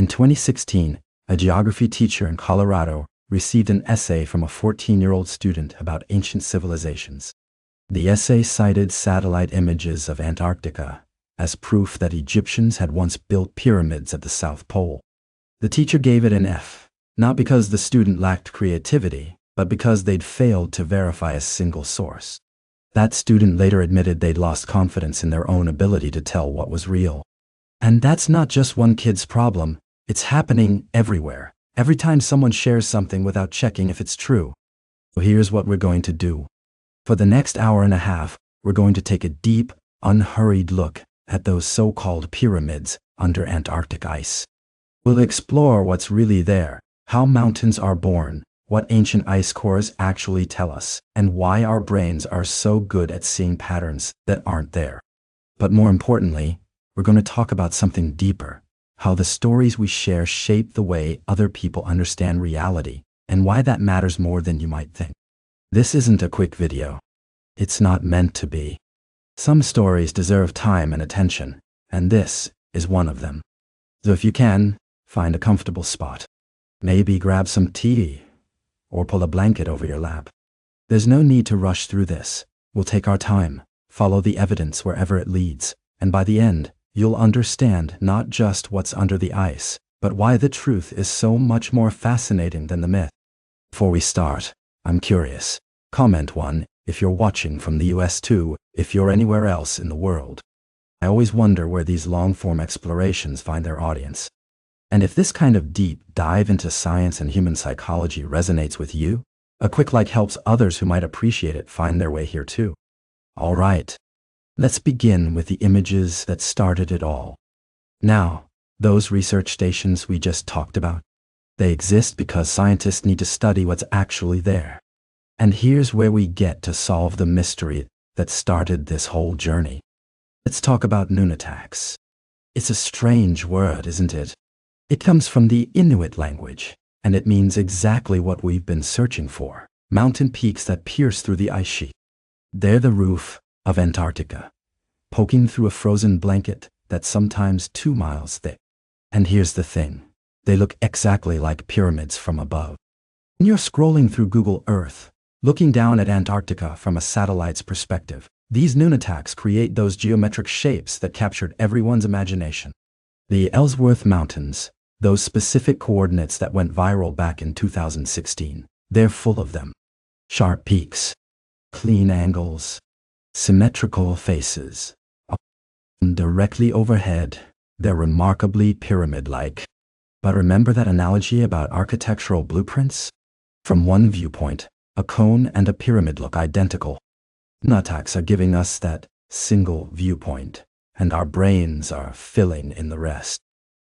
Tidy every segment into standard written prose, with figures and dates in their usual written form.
In 2016, a geography teacher in Colorado received an essay from a 14-year-old student about ancient civilizations. The essay cited satellite images of Antarctica as proof that Egyptians had once built pyramids at the South Pole. The teacher gave it an F, not because the student lacked creativity, but because they'd failed to verify a single source. That student later admitted they'd lost confidence in their own ability to tell what was real. And that's not just one kid's problem, it's happening everywhere. Every time someone shares something without checking if it's true. So here's what we're going to do. For the next hour and a half, we're going to take a deep, unhurried look at those so-called pyramids under Antarctic ice. We'll explore what's really there, how mountains are born, what ancient ice cores actually tell us, and why our brains are so good at seeing patterns that aren't there. But more importantly, we're going to talk about something deeper, how the stories we share shape the way other people understand reality, and why that matters more than you might think. This isn't a quick video. It's not meant to be. Some stories deserve time and attention, and this is one of them. So if you can, find a comfortable spot. Maybe grab some tea, or pull a blanket over your lap. There's no need to rush through this. We'll take our time, follow the evidence wherever it leads, and by the end, you'll understand not just what's under the ice, but why the truth is so much more fascinating than the myth. Before we start, I'm curious. Comment 1 if you're watching from the US, 2 if you're anywhere else in the world. I always wonder where these long-form explorations find their audience. And if this kind of deep dive into science and human psychology resonates with you, a quick like helps others who might appreciate it find their way here too. All right. Let's begin with the images that started it all. Now, those research stations we just talked about, they exist because scientists need to study what's actually there. And here's where we get to solve the mystery that started this whole journey. Let's talk about nunataks. It's a strange word, isn't it? It comes from the Inuit language, and it means exactly what we've been searching for: mountain peaks that pierce through the ice sheet. They're the roof of Antarctica, poking through a frozen blanket that's sometimes 2 miles thick. And here's the thing, they look exactly like pyramids from above. When you're scrolling through Google Earth, looking down at Antarctica from a satellite's perspective, these nunataks create those geometric shapes that captured everyone's imagination. The Ellsworth Mountains, those specific coordinates that went viral back in 2016, they're full of them. Sharp peaks, clean angles, symmetrical faces. Directly overhead, they're remarkably pyramid-like. But remember that analogy about architectural blueprints? From one viewpoint, a cone and a pyramid look identical. Nunataks are giving us that single viewpoint, and our brains are filling in the rest.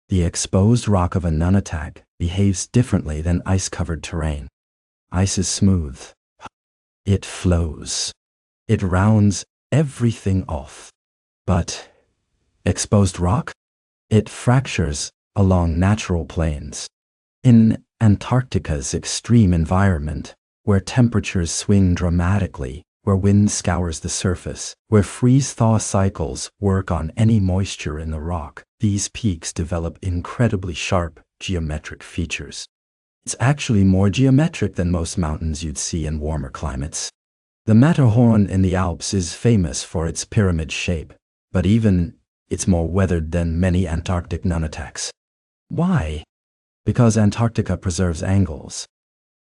The exposed rock of a nunatak behaves differently than ice-covered terrain. Ice is smooth. It flows. It rounds everything off. But exposed rock? It fractures along natural plains. In Antarctica's extreme environment, where temperatures swing dramatically, where wind scours the surface, where freeze-thaw cycles work on any moisture in the rock, these peaks develop incredibly sharp geometric features. It's actually more geometric than most mountains you'd see in warmer climates. The Matterhorn in the Alps is famous for its pyramid shape, but even it's more weathered than many Antarctic nunataks. Why? Because Antarctica preserves angles.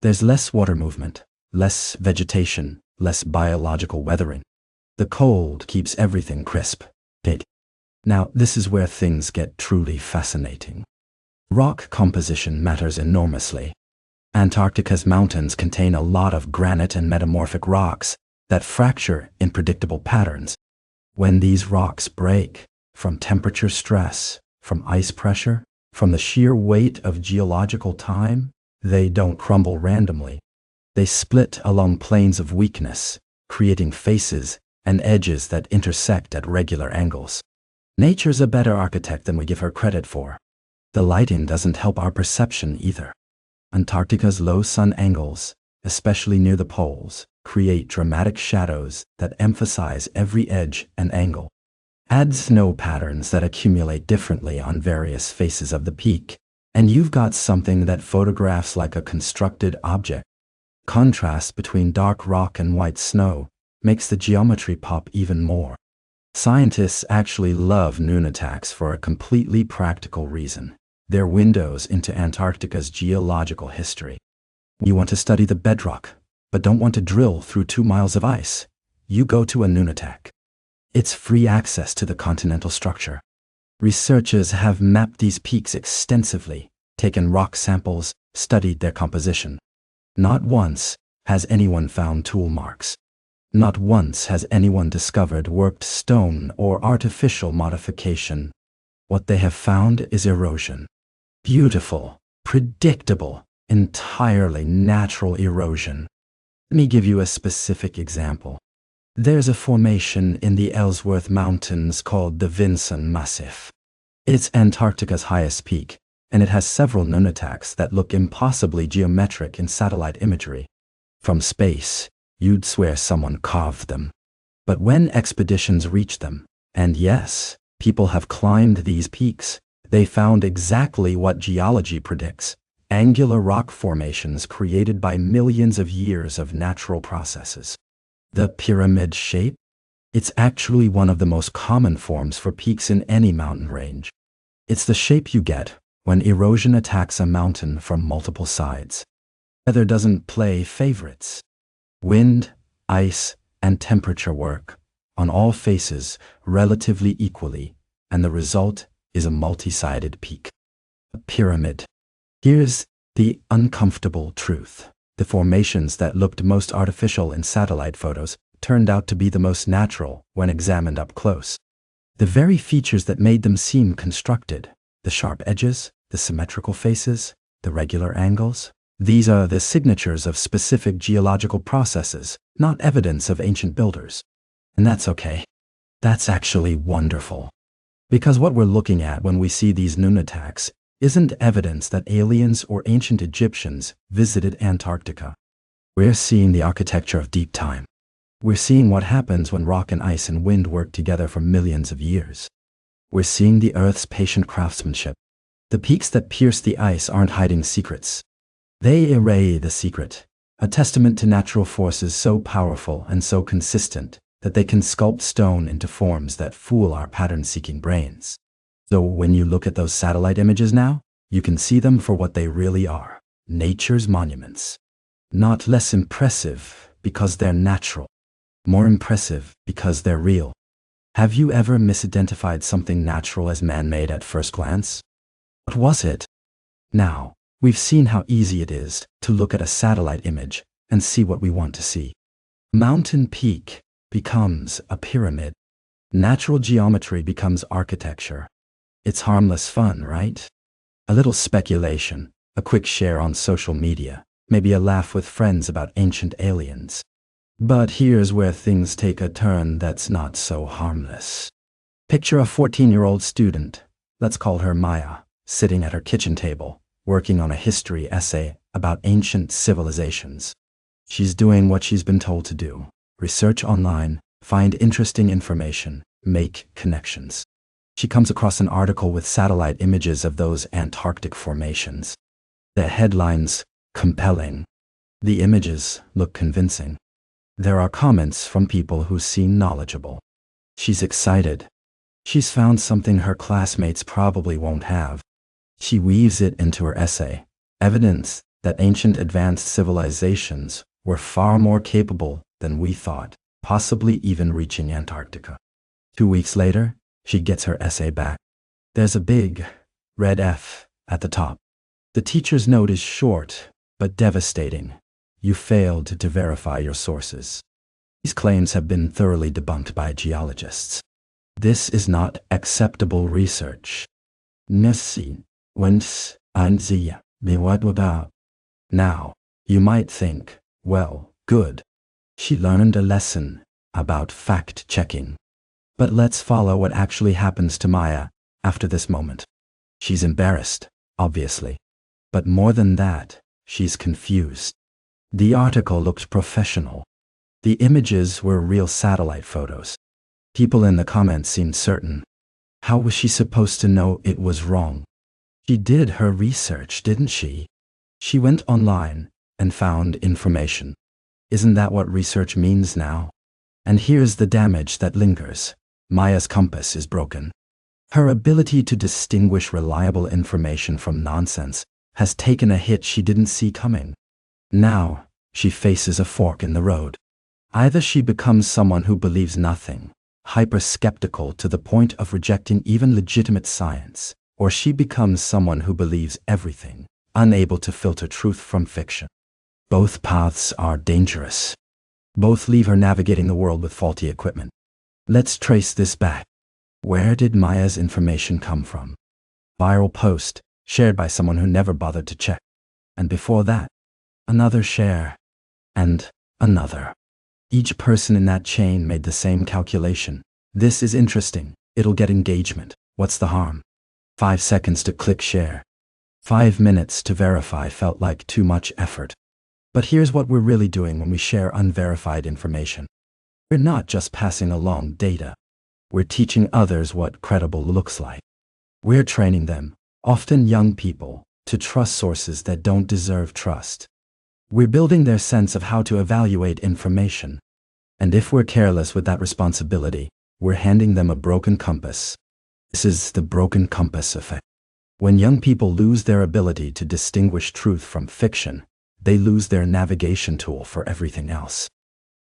There's less water movement, less vegetation, less biological weathering. The cold keeps everything crisp. Now, this is where things get truly fascinating. Rock composition matters enormously. Antarctica's mountains contain a lot of granite and metamorphic rocks that fracture in predictable patterns. When these rocks break, from temperature stress, from ice pressure, from the sheer weight of geological time, they don't crumble randomly. They split along planes of weakness, creating faces and edges that intersect at regular angles. Nature's a better architect than we give her credit for. The lighting doesn't help our perception either. Antarctica's low sun angles, especially near the poles, create dramatic shadows that emphasize every edge and angle. Add snow patterns that accumulate differently on various faces of the peak, And you've got something that photographs like a constructed object. Contrast between dark rock and white snow makes the geometry pop even more. Scientists actually love nunataks for a completely practical reason. They're windows into Antarctica's geological history. You want to study the bedrock, but don't want to drill through 2 miles of ice. You go to a nunatak. It's free access to the continental structure. Researchers have mapped these peaks extensively, taken rock samples, studied their composition. Not once has anyone found tool marks. Not once has anyone discovered worked stone or artificial modification. What they have found is erosion. Beautiful, predictable, entirely natural erosion. Let me give you a specific example. There's a formation in the Ellsworth Mountains called the Vinson Massif. It's Antarctica's highest peak, and it has several nunataks that look impossibly geometric in satellite imagery. From space, you'd swear someone carved them. But when expeditions reach them, and yes, people have climbed these peaks, they found exactly what geology predicts: angular rock formations created by millions of years of natural processes. The pyramid shape? It's actually one of the most common forms for peaks in any mountain range. It's the shape you get when erosion attacks a mountain from multiple sides. Weather doesn't play favorites. Wind, ice, and temperature work on all faces relatively equally, and the result is a multi-sided peak. A pyramid. Here's the uncomfortable truth. The formations that looked most artificial in satellite photos turned out to be the most natural when examined up close. The very features that made them seem constructed, the sharp edges, the symmetrical faces, the regular angles, these are the signatures of specific geological processes, not evidence of ancient builders. And that's okay. That's actually wonderful. Because what we're looking at when we see these nunataks isn't evidence that aliens or ancient Egyptians visited Antarctica. We're seeing the architecture of deep time. We're seeing what happens when rock and ice and wind work together for millions of years. We're seeing the Earth's patient craftsmanship. The peaks that pierce the ice aren't hiding secrets. They array the secret, a testament to natural forces so powerful and so consistent that they can sculpt stone into forms that fool our pattern-seeking brains. So when you look at those satellite images now, you can see them for what they really are: nature's monuments. Not less impressive because they're natural, more impressive because they're real. Have you ever misidentified something natural as man-made at first glance? What was it? Now, we've seen how easy it is to look at a satellite image and see what we want to see. Mountain peak becomes a pyramid. Natural geometry becomes architecture. It's harmless fun, right? A little speculation, a quick share on social media, maybe a laugh with friends about ancient aliens. But here's where things take a turn that's not so harmless. Picture a 14-year-old student, let's call her Maya, sitting at her kitchen table, working on a history essay about ancient civilizations. She's doing what she's been told to do: research online, find interesting information, make connections. She comes across an article with satellite images of those Antarctic formations. The headlines, compelling. The images look convincing. There are comments from people who seem knowledgeable. She's excited. She's found something her classmates probably won't have. She weaves it into her essay, evidence that ancient advanced civilizations were far more capable than we thought, possibly even reaching Antarctica. 2 weeks later, she gets her essay back. There's a big, red F at the top. The teacher's note is short, but devastating. You failed to verify your sources. These claims have been thoroughly debunked by geologists. This is not acceptable research. Merci. Whence anzia me what about? Now, you might think, well, good. She learned a lesson about fact-checking. But let's follow what actually happens to Maya after this moment. She's embarrassed, obviously. But more than that, she's confused. The article looked professional. The images were real satellite photos. People in the comments seemed certain. How was she supposed to know it was wrong? She did her research, didn't she? She went online and found information. Isn't that what research means now? And here's the damage that lingers. Maya's compass is broken. Her ability to distinguish reliable information from nonsense has taken a hit she didn't see coming. Now, she faces a fork in the road. Either she becomes someone who believes nothing, hyper-skeptical to the point of rejecting even legitimate science, or she becomes someone who believes everything, unable to filter truth from fiction. Both paths are dangerous. Both leave her navigating the world with faulty equipment. Let's trace this back. Where did Maya's information come from? Viral post, shared by someone who never bothered to check. And before that, another share. And another. Each person in that chain made the same calculation. This is interesting. It'll get engagement. What's the harm? 5 seconds to click share. 5 minutes to verify felt like too much effort. But here's what we're really doing when we share unverified information. We're not just passing along data. We're teaching others what credible looks like. We're training them, often young people, to trust sources that don't deserve trust. We're building their sense of how to evaluate information. And if we're careless with that responsibility, we're handing them a broken compass. This is the broken compass effect. When young people lose their ability to distinguish truth from fiction, they lose their navigation tool for everything else.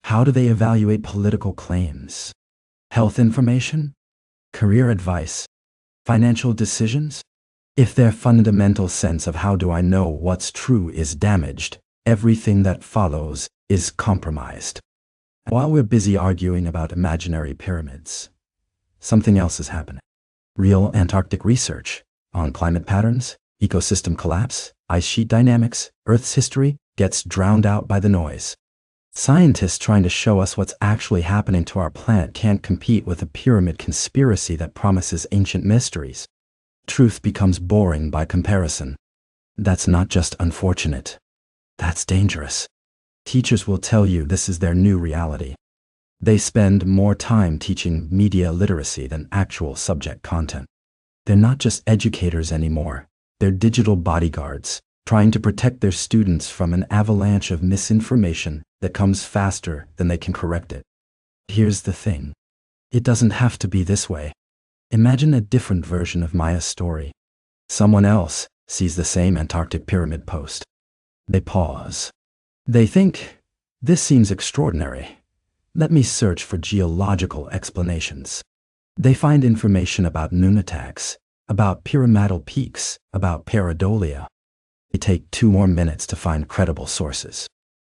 How do they evaluate political claims? Health information? Career advice? Financial decisions? If their fundamental sense of how do I know what's true is damaged, everything that follows is compromised. While we're busy arguing about imaginary pyramids, something else is happening. Real Antarctic research on climate patterns, ecosystem collapse, ice sheet dynamics, Earth's history gets drowned out by the noise. Scientists trying to show us what's actually happening to our planet can't compete with a pyramid conspiracy that promises ancient mysteries. Truth becomes boring by comparison. That's not just unfortunate. That's dangerous. Teachers will tell you this is their new reality. They spend more time teaching media literacy than actual subject content. They're not just educators anymore. They're digital bodyguards, trying to protect their students from an avalanche of misinformation that comes faster than they can correct it. Here's the thing. It doesn't have to be this way. Imagine a different version of Maya's story. Someone else sees the same Antarctic pyramid post. They pause. They think, this seems extraordinary. Let me search for geological explanations. They find information about nunataks, about pyramidal peaks, about pareidolia. They take 2 more minutes to find credible sources.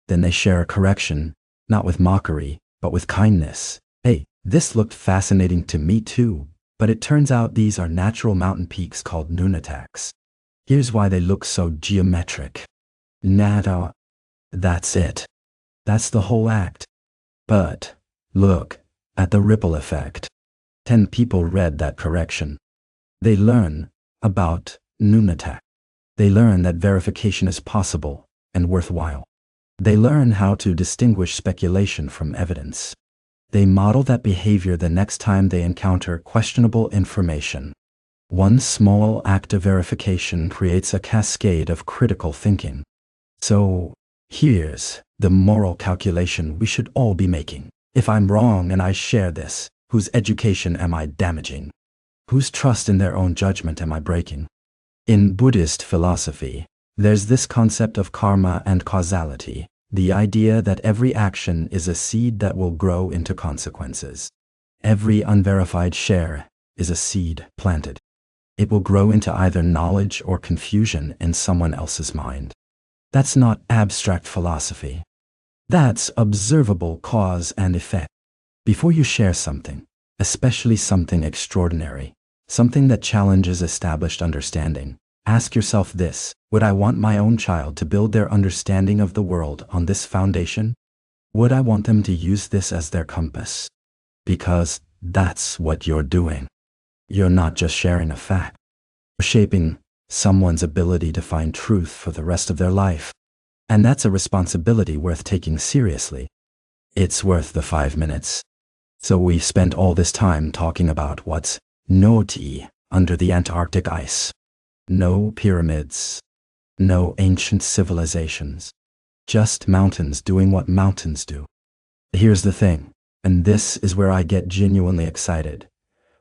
Then they share a correction, not with mockery, but with kindness. Hey, this looked fascinating to me too, but it turns out these are natural mountain peaks called nunataks. Here's why they look so geometric. Nata. That's it. That's the whole act. But look at the ripple effect. 10 people read that correction. They learn about nunatak. They learn that verification is possible and worthwhile. They learn how to distinguish speculation from evidence. They model that behavior the next time they encounter questionable information. One small act of verification creates a cascade of critical thinking. So, here's the moral calculation we should all be making. If I'm wrong and I share this, whose education am I damaging? Whose trust in their own judgment am I breaking? In Buddhist philosophy, there's this concept of karma and causality, the idea that every action is a seed that will grow into consequences. Every unverified share is a seed planted. It will grow into either knowledge or confusion in someone else's mind. That's not abstract philosophy. That's observable cause and effect. Before you share something, especially something extraordinary, something that challenges established understanding, ask yourself this: would I want my own child to build their understanding of the world on this foundation? Would I want them to use this as their compass? Because that's what you're doing. You're not just sharing a fact. You're shaping someone's ability to find truth for the rest of their life. And that's a responsibility worth taking seriously. It's worth the 5 minutes. So we've spent all this time talking about what's naughty under the Antarctic ice. No pyramids. No ancient civilizations. Just mountains doing what mountains do. Here's the thing, and this is where I get genuinely excited.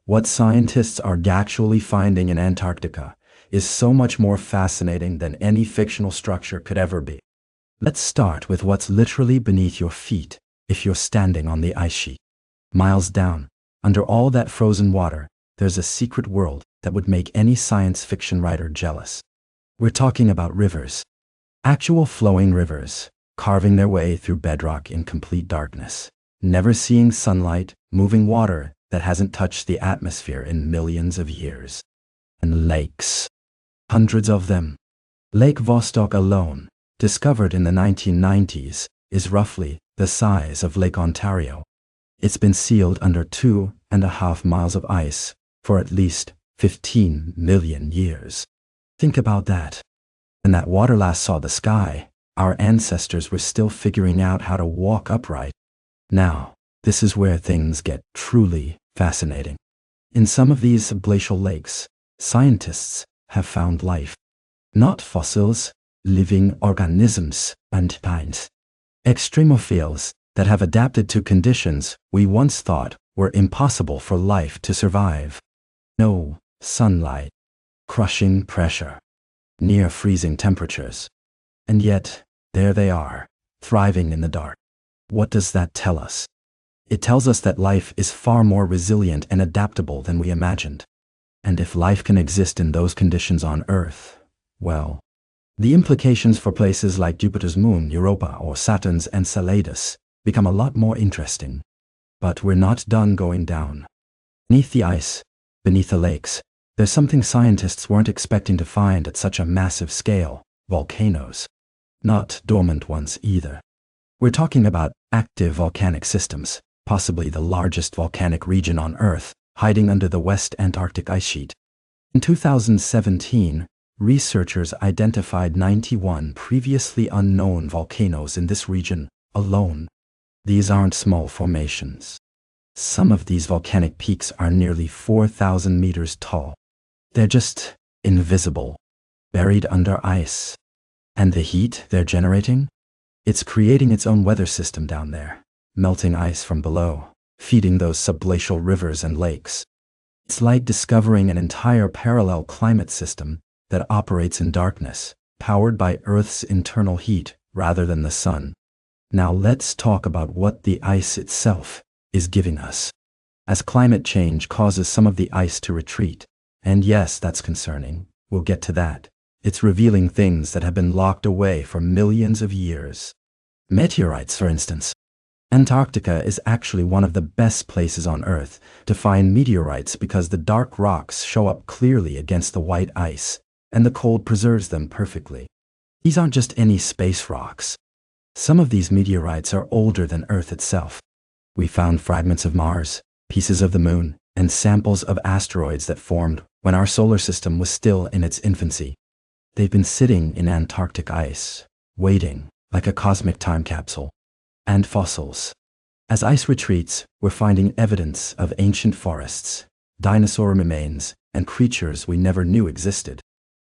What scientists are actually finding in Antarctica is so much more fascinating than any fictional structure could ever be. Let's start with what's literally beneath your feet if you're standing on the ice sheet. Miles down, under all that frozen water, there's a secret world that would make any science fiction writer jealous. We're talking about rivers. Actual flowing rivers, carving their way through bedrock in complete darkness, never seeing sunlight, moving water that hasn't touched the atmosphere in millions of years. And lakes. Hundreds of them. Lake Vostok alone, discovered in the 1990s, is roughly the size of Lake Ontario. It's been sealed under 2.5 miles of ice for at least 15 million years. Think about that. When that water last saw the sky, our ancestors were still figuring out how to walk upright. Now, this is where things get truly fascinating. In some of these glacial lakes, scientists have found life. Not fossils, living organisms and plants. Extremophiles that have adapted to conditions we once thought were impossible for life to survive. No sunlight, crushing pressure, near freezing temperatures. And yet, there they are, thriving in the dark. What does that tell us? It tells us that life is far more resilient and adaptable than we imagined. And if life can exist in those conditions on Earth, well, the implications for places like Jupiter's moon, Europa, or Saturn's Enceladus become a lot more interesting. But we're not done going down. Beneath the ice, beneath the lakes, there's something scientists weren't expecting to find at such a massive scale: volcanoes. Not dormant ones either. We're talking about active volcanic systems, possibly the largest volcanic region on Earth, hiding under the West Antarctic ice sheet. In 2017, researchers identified 91 previously unknown volcanoes in this region alone. These aren't small formations. Some of these volcanic peaks are nearly 4,000 meters tall. They're just invisible, buried under ice. And the heat they're generating? It's creating its own weather system down there, melting ice from below, feeding those subglacial rivers and lakes. It's like discovering an entire parallel climate system that operates in darkness, powered by Earth's internal heat rather than the sun. Now let's talk about what the ice itself is giving us. As climate change causes some of the ice to retreat, and yes, that's concerning, we'll get to that, it's revealing things that have been locked away for millions of years. Meteorites, for instance. Antarctica is actually one of the best places on Earth to find meteorites because the dark rocks show up clearly against the white ice, and the cold preserves them perfectly. These aren't just any space rocks. Some of these meteorites are older than Earth itself. We found fragments of Mars, pieces of the Moon, and samples of asteroids that formed when our solar system was still in its infancy. They've been sitting in Antarctic ice, waiting like a cosmic time capsule. And fossils. As ice retreats, we're finding evidence of ancient forests, dinosaur remains, and creatures we never knew existed.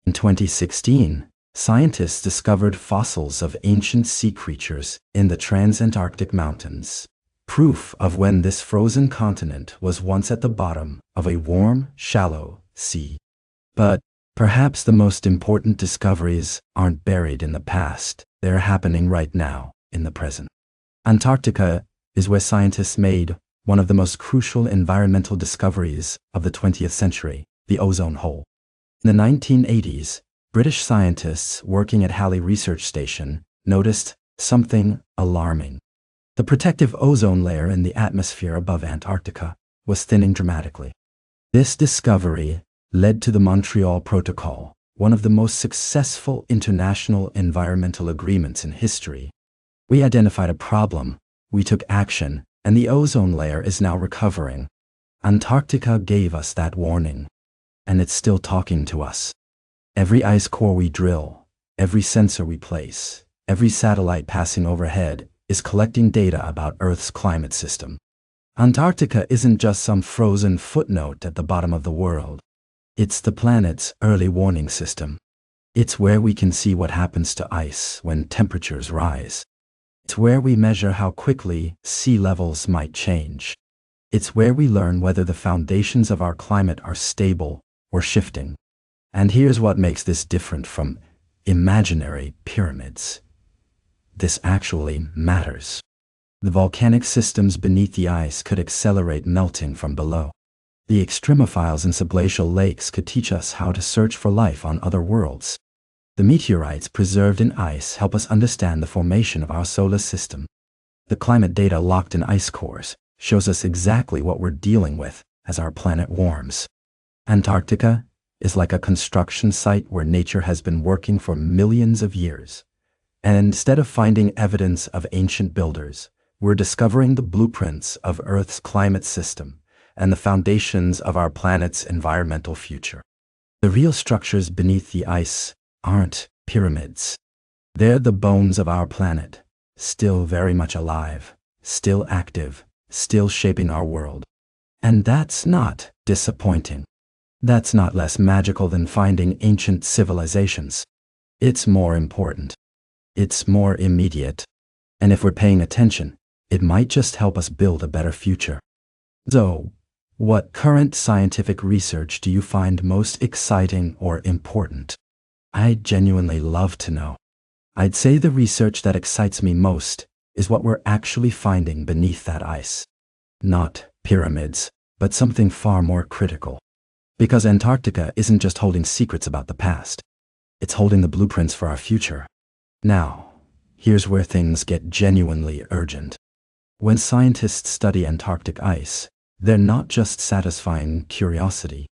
In 2016, scientists discovered fossils of ancient sea creatures in the Transantarctic Mountains, proof of when this frozen continent was once at the bottom of a warm, shallow sea. But perhaps the most important discoveries aren't buried in the past, they're happening right now, in the present. Antarctica is where scientists made one of the most crucial environmental discoveries of the 20th century, the ozone hole. In the 1980s, British scientists working at Halley Research Station noticed something alarming. The protective ozone layer in the atmosphere above Antarctica was thinning dramatically. This discovery led to the Montreal Protocol, one of the most successful international environmental agreements in history. We identified a problem, we took action, and the ozone layer is now recovering. Antarctica gave us that warning, and it's still talking to us. Every ice core we drill, every sensor we place, every satellite passing overhead is collecting data about Earth's climate system. Antarctica isn't just some frozen footnote at the bottom of the world. It's the planet's early warning system. It's where we can see what happens to ice when temperatures rise. It's where we measure how quickly sea levels might change. It's where we learn whether the foundations of our climate are stable or shifting. And here's what makes this different from imaginary pyramids. This actually matters. The volcanic systems beneath the ice could accelerate melting from below. The extremophiles in subglacial lakes could teach us how to search for life on other worlds. The meteorites preserved in ice help us understand the formation of our solar system. The climate data locked in ice cores shows us exactly what we're dealing with as our planet warms. Antarctica is like a construction site where nature has been working for millions of years. And instead of finding evidence of ancient builders, we're discovering the blueprints of Earth's climate system and the foundations of our planet's environmental future. The real structures beneath the ice aren't pyramids. They're the bones of our planet, still very much alive, still active, still shaping our world. And that's not disappointing. That's not less magical than finding ancient civilizations. It's more important. It's more immediate. And if we're paying attention, it might just help us build a better future. So, what current scientific research do you find most exciting or important? I'd genuinely love to know. I'd say the research that excites me most is what we're actually finding beneath that ice. Not pyramids, but something far more critical. Because Antarctica isn't just holding secrets about the past. It's holding the blueprints for our future. Now, here's where things get genuinely urgent. When scientists study Antarctic ice, they're not just satisfying curiosity.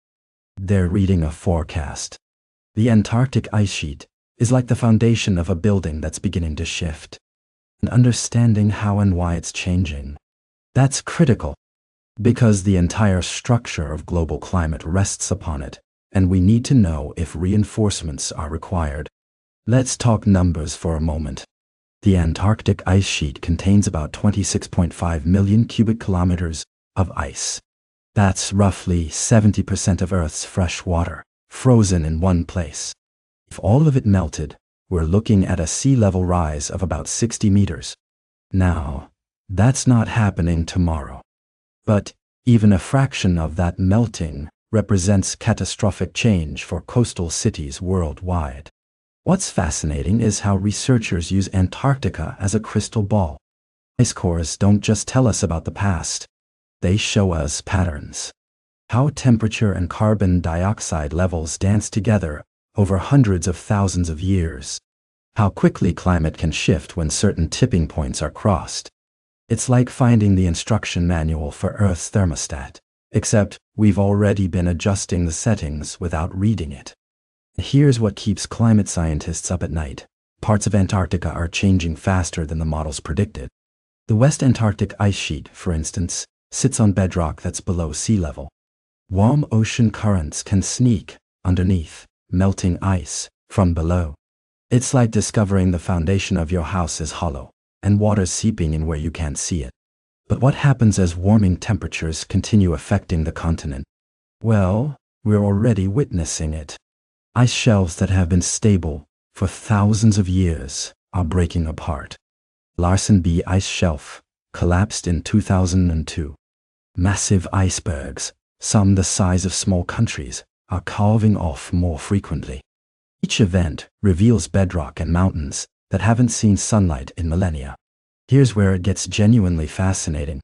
They're reading a forecast. The Antarctic ice sheet is like the foundation of a building that's beginning to shift. And understanding how and why it's changing. That's critical, because the entire structure of global climate rests upon it, and we need to know if reinforcements are required. Let's talk numbers for a moment. The Antarctic ice sheet contains about 26.5 million cubic kilometers of ice. That's roughly 70% of Earth's fresh water, frozen in one place. If all of it melted, we're looking at a sea level rise of about 60 meters. Now, that's not happening tomorrow. But even a fraction of that melting represents catastrophic change for coastal cities worldwide. What's fascinating is how researchers use Antarctica as a crystal ball. Ice cores don't just tell us about the past. They show us patterns. How temperature and carbon dioxide levels dance together over hundreds of thousands of years. How quickly climate can shift when certain tipping points are crossed. It's like finding the instruction manual for Earth's thermostat, except we've already been adjusting the settings without reading it. Here's what keeps climate scientists up at night. Parts of Antarctica are changing faster than the models predicted. The West Antarctic ice sheet, for instance, sits on bedrock that's below sea level. Warm ocean currents can sneak underneath melting ice from below. It's like discovering the foundation of your house is hollow, and water's seeping in where you can't see it. But what happens as warming temperatures continue affecting the continent? Well, we're already witnessing it. Ice shelves that have been stable for thousands of years are breaking apart. Larsen B ice shelf collapsed in 2002. Massive icebergs, some the size of small countries, are calving off more frequently. Each event reveals bedrock and mountains that haven't seen sunlight in millennia. Here's where it gets genuinely fascinating.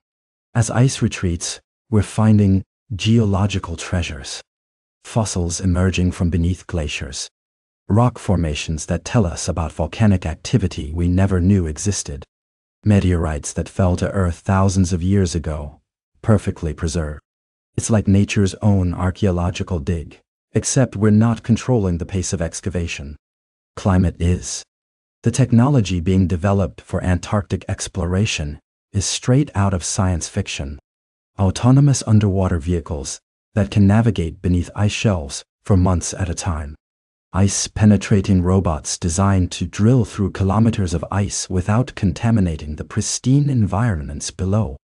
As ice retreats, we're finding geological treasures. Fossils emerging from beneath glaciers. Rock formations that tell us about volcanic activity we never knew existed. Meteorites that fell to Earth thousands of years ago, perfectly preserved. It's like nature's own archaeological dig, except we're not controlling the pace of excavation. Climate is. The technology being developed for Antarctic exploration is straight out of science fiction. Autonomous underwater vehicles that can navigate beneath ice shelves for months at a time. Ice-penetrating robots designed to drill through kilometers of ice without contaminating the pristine environments below.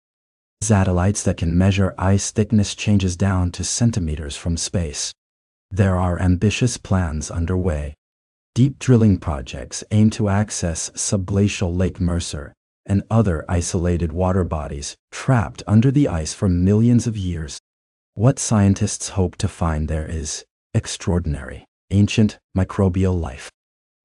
Satellites that can measure ice thickness changes down to centimeters from space. There are ambitious plans underway. Deep drilling projects aim to access subglacial Lake Mercer and other isolated water bodies trapped under the ice for millions of years. What scientists hope to find there is extraordinary, ancient microbial life.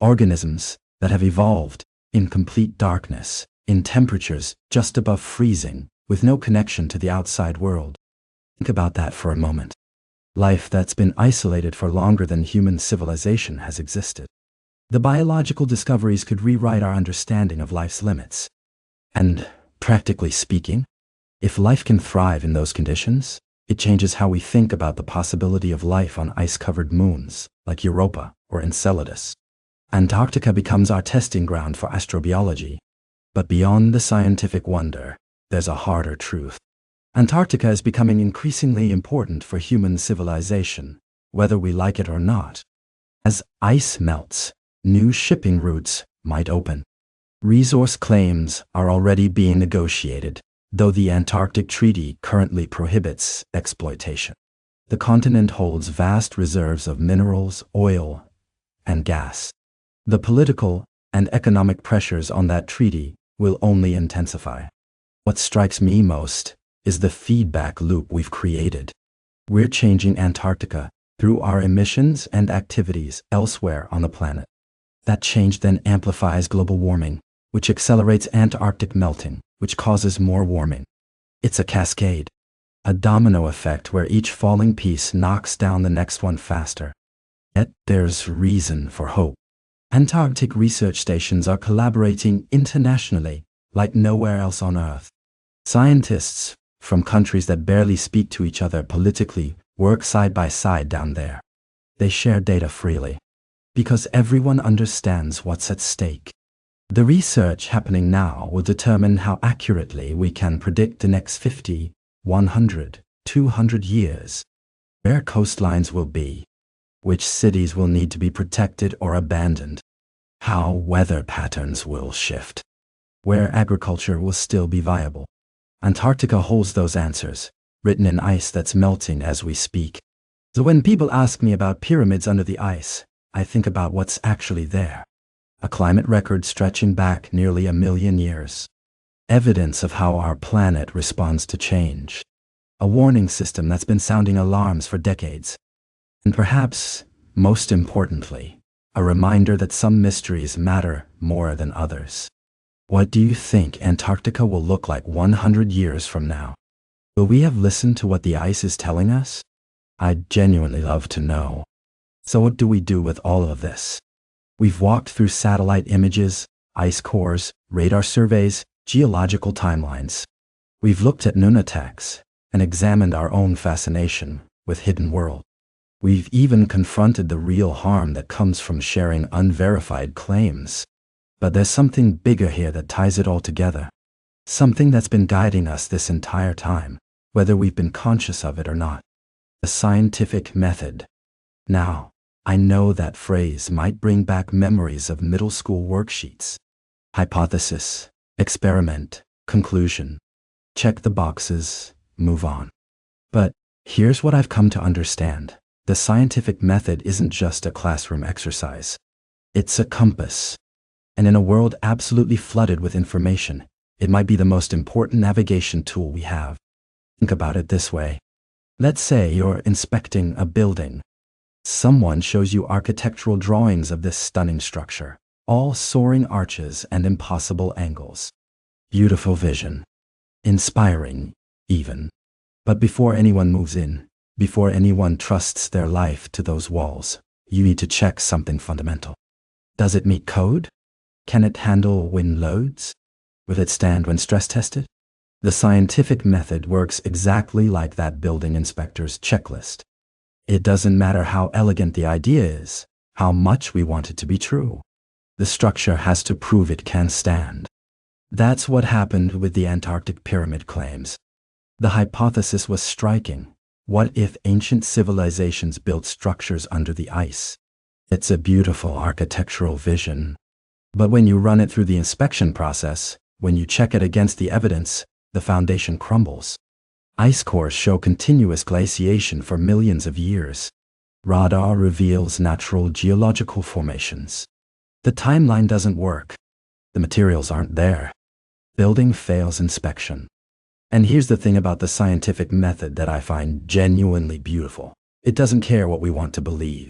Organisms that have evolved in complete darkness, in temperatures just above freezing, with no connection to the outside world. Think about that for a moment. Life that's been isolated for longer than human civilization has existed. The biological discoveries could rewrite our understanding of life's limits. And, practically speaking, if life can thrive in those conditions, it changes how we think about the possibility of life on ice-covered moons, like Europa or Enceladus. Antarctica becomes our testing ground for astrobiology. But beyond the scientific wonder, there's a harder truth. Antarctica is becoming increasingly important for human civilization, whether we like it or not. As ice melts, new shipping routes might open. Resource claims are already being negotiated, though the Antarctic Treaty currently prohibits exploitation. The continent holds vast reserves of minerals, oil, and gas. The political and economic pressures on that treaty will only intensify. What strikes me most is the feedback loop we've created. We're changing Antarctica through our emissions and activities elsewhere on the planet. That change then amplifies global warming, which accelerates Antarctic melting, which causes more warming. It's a cascade, a domino effect where each falling piece knocks down the next one faster. Yet there's reason for hope. Antarctic research stations are collaborating internationally like nowhere else on Earth. Scientists from countries that barely speak to each other politically work side by side down there. They share data freely, because everyone understands what's at stake. The research happening now will determine how accurately we can predict the next 50, 100, 200 years. Where coastlines will be, which cities will need to be protected or abandoned, how weather patterns will shift, where agriculture will still be viable. Antarctica holds those answers, written in ice that's melting as we speak. So when people ask me about pyramids under the ice, I think about what's actually there. A climate record stretching back nearly 1 million years. Evidence of how our planet responds to change. A warning system that's been sounding alarms for decades. And perhaps, most importantly, a reminder that some mysteries matter more than others. What do you think Antarctica will look like 100 years from now? Will we have listened to what the ice is telling us? I'd genuinely love to know. So what do we do with all of this? We've walked through satellite images, ice cores, radar surveys, geological timelines. We've looked at nunataks and examined our own fascination with hidden world. We've even confronted the real harm that comes from sharing unverified claims. But there's something bigger here that ties it all together. Something that's been guiding us this entire time, whether we've been conscious of it or not. The scientific method. Now, I know that phrase might bring back memories of middle school worksheets. Hypothesis, experiment, conclusion. Check the boxes, move on. But here's what I've come to understand. The scientific method isn't just a classroom exercise. It's a compass. And in a world absolutely flooded with information, it might be the most important navigation tool we have. Think about it this way. Let's say you're inspecting a building. Someone shows you architectural drawings of this stunning structure, all soaring arches and impossible angles. Beautiful vision. Inspiring, even. But before anyone moves in, before anyone trusts their life to those walls, you need to check something fundamental. Does it meet code? Can it handle wind loads? Will it stand when stress tested? The scientific method works exactly like that building inspector's checklist. It doesn't matter how elegant the idea is, how much we want it to be true. The structure has to prove it can stand. That's what happened with the Antarctic pyramid claims. The hypothesis was striking. What if ancient civilizations built structures under the ice? It's a beautiful architectural vision. But when you run it through the inspection process, when you check it against the evidence, the foundation crumbles. Ice cores show continuous glaciation for millions of years. Radar reveals natural geological formations. The timeline doesn't work. The materials aren't there. Building fails inspection. And here's the thing about the scientific method that I find genuinely beautiful. It doesn't care what we want to believe.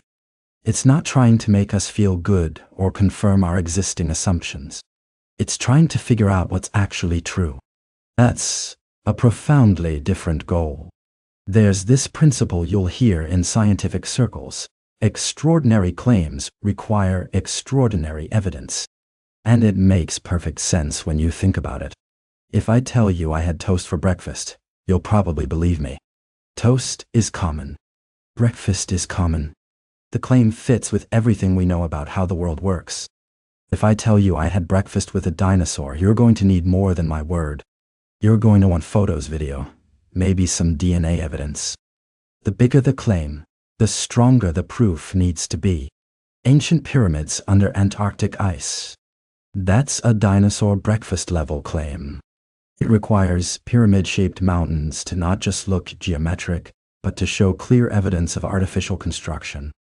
It's not trying to make us feel good or confirm our existing assumptions. It's trying to figure out what's actually true. That's a profoundly different goal. There's this principle you'll hear in scientific circles. Extraordinary claims require extraordinary evidence. And it makes perfect sense when you think about it. If I tell you I had toast for breakfast, you'll probably believe me. Toast is common. Breakfast is common. The claim fits with everything we know about how the world works. If I tell you I had breakfast with a dinosaur, you're going to need more than my word. You're going to want photos, video, maybe some DNA evidence. The bigger the claim, the stronger the proof needs to be. Ancient pyramids under Antarctic ice. That's a dinosaur breakfast level claim. It requires pyramid-shaped mountains to not just look geometric, but to show clear evidence of artificial construction.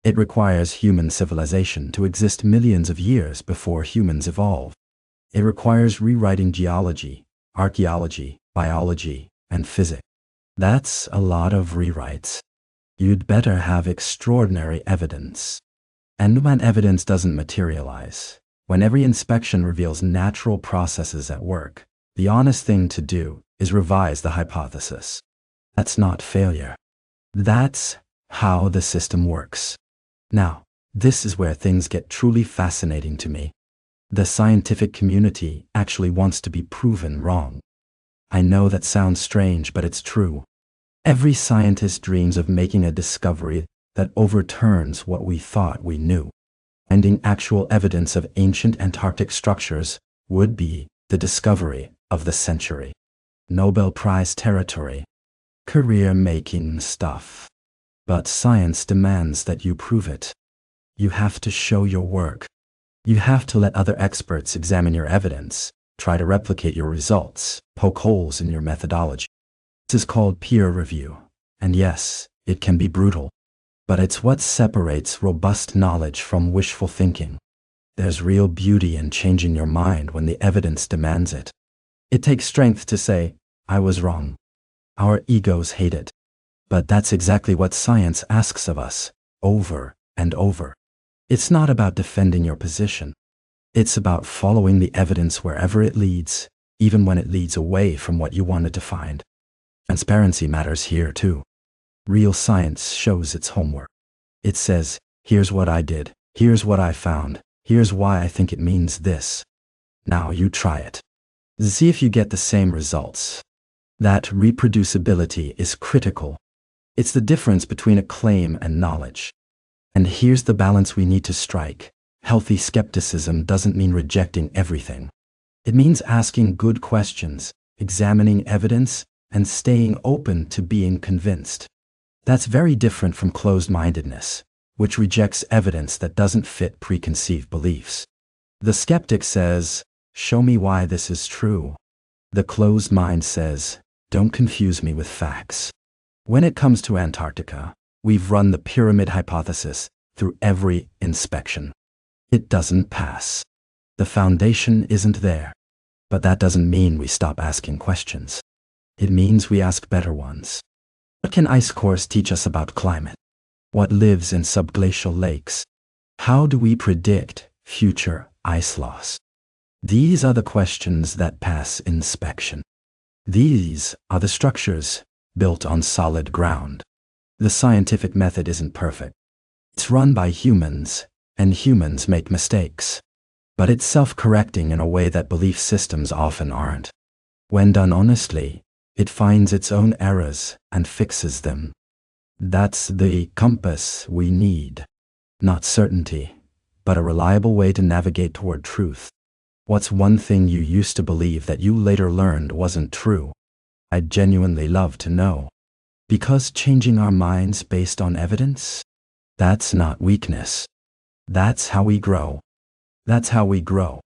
It requires human civilization to exist millions of years before humans evolve. It requires rewriting geology, archaeology, biology, and physics. That's a lot of rewrites. You'd better have extraordinary evidence. And when evidence doesn't materialize, when every inspection reveals natural processes at work, the honest thing to do is revise the hypothesis. That's not failure. That's how the system works. Now, this is where things get truly fascinating to me. The scientific community actually wants to be proven wrong. I know that sounds strange, but it's true. Every scientist dreams of making a discovery that overturns what we thought we knew. Finding actual evidence of ancient Antarctic structures would be the discovery of the century. Nobel Prize territory. Career-making stuff. But science demands that you prove it. You have to show your work. You have to let other experts examine your evidence, try to replicate your results, poke holes in your methodology. This is called peer review. And yes, it can be brutal. But it's what separates robust knowledge from wishful thinking. There's real beauty in changing your mind when the evidence demands it. It takes strength to say, I was wrong. Our egos hate it. But that's exactly what science asks of us, over and over. It's not about defending your position. It's about following the evidence wherever it leads, even when it leads away from what you wanted to find. Transparency matters here too. Real science shows its homework. It says, here's what I did, here's what I found, here's why I think it means this. Now you try it. See if you get the same results. That reproducibility is critical. It's the difference between a claim and knowledge. And here's the balance we need to strike. Healthy skepticism doesn't mean rejecting everything. It means asking good questions, examining evidence, and staying open to being convinced. That's very different from closed-mindedness, which rejects evidence that doesn't fit preconceived beliefs. The skeptic says, show me why this is true. The closed mind says, don't confuse me with facts. When it comes to Antarctica, we've run the pyramid hypothesis through every inspection. It doesn't pass. The foundation isn't there. But that doesn't mean we stop asking questions. It means we ask better ones. What can ice cores teach us about climate? What lives in subglacial lakes? How do we predict future ice loss? These are the questions that pass inspection. These are the structures built on solid ground. The scientific method isn't perfect. It's run by humans, and humans make mistakes. But it's self-correcting in a way that belief systems often aren't. When done honestly, it finds its own errors and fixes them. That's the compass we need. Not certainty, but a reliable way to navigate toward truth. What's one thing you used to believe that you later learned wasn't true? I'd genuinely love to know. Because changing our minds based on evidence? That's not weakness. That's how we grow. That's how we grow.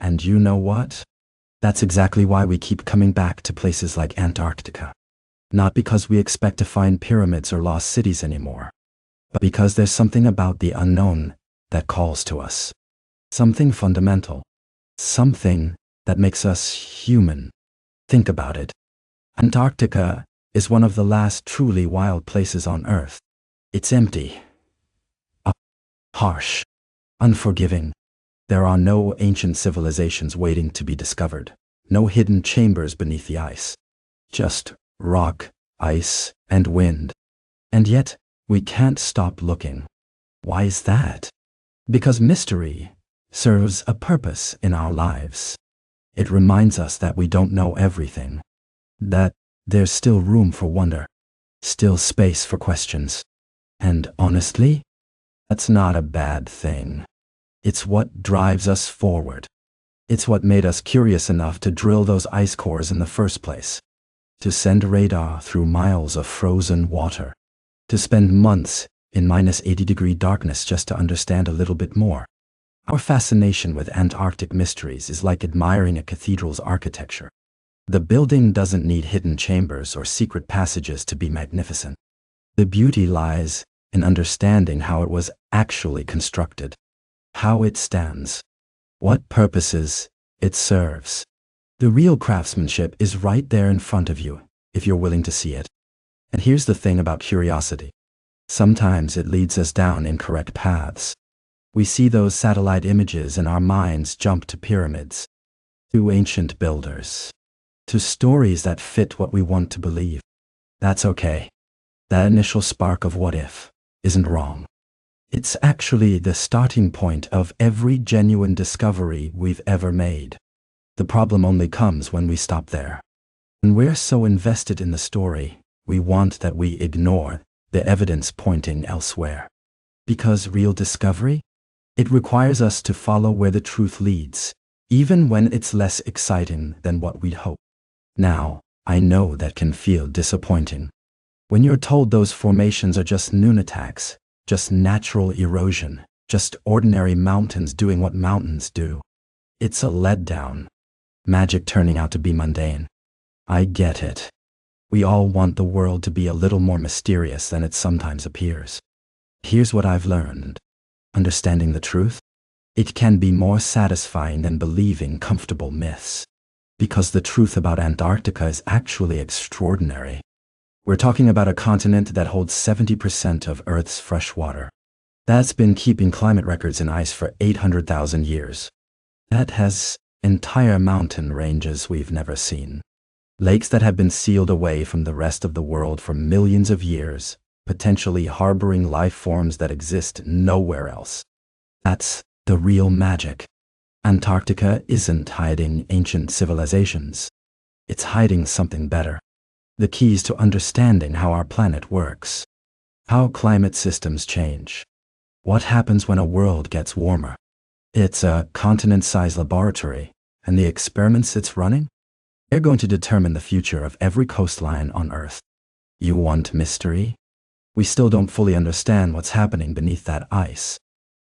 And you know what? That's exactly why we keep coming back to places like Antarctica. Not because we expect to find pyramids or lost cities anymore, but because there's something about the unknown that calls to us. Something fundamental. Something that makes us human. Think about it. Antarctica is one of the last truly wild places on Earth. It's empty. Harsh. Unforgiving. There are no ancient civilizations waiting to be discovered. No hidden chambers beneath the ice. Just rock, ice, and wind. And yet, we can't stop looking. Why is that? Because mystery serves a purpose in our lives. It reminds us that we don't know everything. That there's still room for wonder. Still space for questions. And honestly, that's not a bad thing. It's what drives us forward. It's what made us curious enough to drill those ice cores in the first place. To send radar through miles of frozen water. To spend months in -80-degree darkness just to understand a little bit more. Our fascination with Antarctic mysteries is like admiring a cathedral's architecture. The building doesn't need hidden chambers or secret passages to be magnificent. The beauty lies in understanding how it was actually constructed. How it stands. What purposes it serves. The real craftsmanship is right there in front of you, if you're willing to see it. And here's the thing about curiosity. Sometimes it leads us down incorrect paths. We see those satellite images and our minds jump to pyramids, to ancient builders, to stories that fit what we want to believe. That's okay. That initial spark of what if isn't wrong. It's actually the starting point of every genuine discovery we've ever made. The problem only comes when we stop there. When we're so invested in the story, we want that we ignore the evidence pointing elsewhere. Because real discovery? It requires us to follow where the truth leads, even when it's less exciting than what we'd hoped. Now, I know that can feel disappointing. When you're told those formations are just nunataks, just natural erosion, just ordinary mountains doing what mountains do. It's a letdown. Magic turning out to be mundane. I get it. We all want the world to be a little more mysterious than it sometimes appears. Here's what I've learned. Understanding the truth? It can be more satisfying than believing comfortable myths. Because the truth about Antarctica is actually extraordinary. We're talking about a continent that holds 70% of Earth's fresh water. That's been keeping climate records in ice for 800,000 years. That has entire mountain ranges we've never seen. Lakes that have been sealed away from the rest of the world for millions of years, potentially harboring life forms that exist nowhere else. That's the real magic. Antarctica isn't hiding ancient civilizations. It's hiding something better. The keys to understanding how our planet works. How climate systems change. What happens when a world gets warmer. It's a continent-sized laboratory, and the experiments it's running? They're going to determine the future of every coastline on Earth. You want mystery? We still don't fully understand what's happening beneath that ice.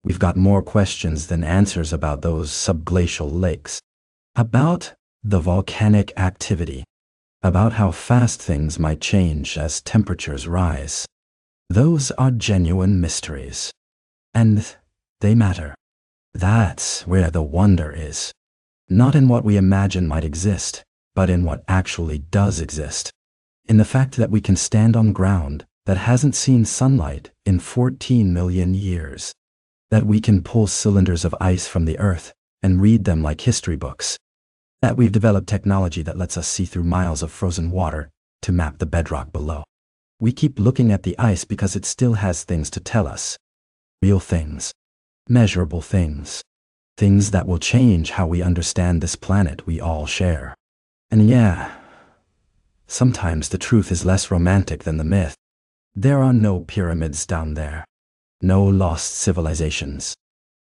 We've got more questions than answers about those subglacial lakes. About the volcanic activity. About how fast things might change as temperatures rise. Those are genuine mysteries. And they matter. That's where the wonder is. Not in what we imagine might exist, but in what actually does exist. In the fact that we can stand on ground that hasn't seen sunlight in 14 million years. That we can pull cylinders of ice from the Earth and read them like history books. That we've developed technology that lets us see through miles of frozen water to map the bedrock below. We keep looking at the ice because it still has things to tell us. Real things. Measurable things. Things that will change how we understand this planet we all share. And yeah, sometimes the truth is less romantic than the myth. There are no pyramids down there. No lost civilizations.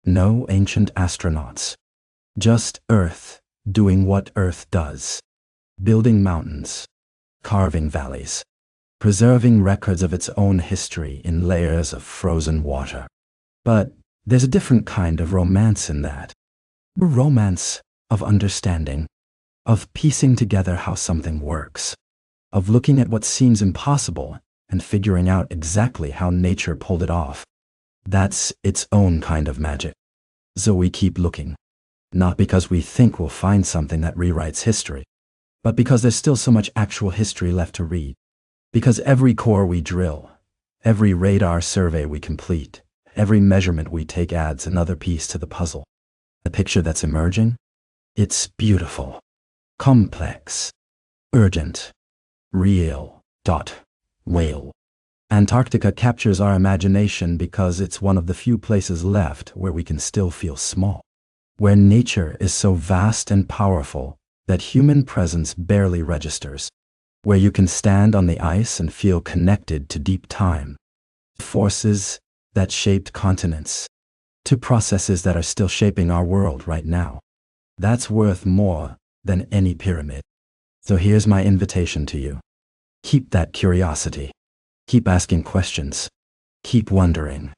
No ancient astronauts. Just Earth doing what Earth does. Building mountains. Carving valleys. Preserving records of its own history in layers of frozen water. But there's a different kind of romance in that. The romance of understanding. Of piecing together how something works. Of looking at what seems impossible and figuring out exactly how nature pulled it off. That's its own kind of magic. So we keep looking. Not because we think we'll find something that rewrites history, but because there's still so much actual history left to read. Because every core we drill, every radar survey we complete, every measurement we take adds another piece to the puzzle. The picture that's emerging? It's beautiful, complex, urgent, real. Whale. Antarctica captures our imagination because it's one of the few places left where we can still feel small, where nature is so vast and powerful that human presence barely registers, where you can stand on the ice and feel connected to deep time, forces that shaped continents, to processes that are still shaping our world right now. That's worth more than any pyramid. So here's my invitation to you. Keep that curiosity. Keep asking questions. Keep wondering.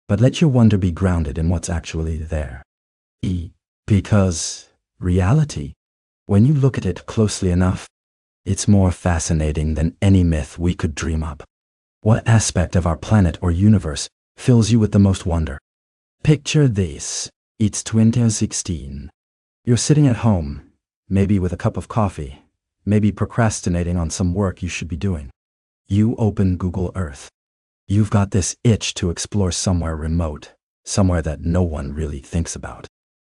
But let your wonder be grounded in what's actually there. Because reality, when you look at it closely enough, it's more fascinating than any myth we could dream up. What aspect of our planet or universe fills you with the most wonder? Picture this. It's 2016. You're sitting at home, maybe with a cup of coffee, maybe procrastinating on some work you should be doing. You open Google Earth. You've got this itch to explore somewhere remote, somewhere that no one really thinks about.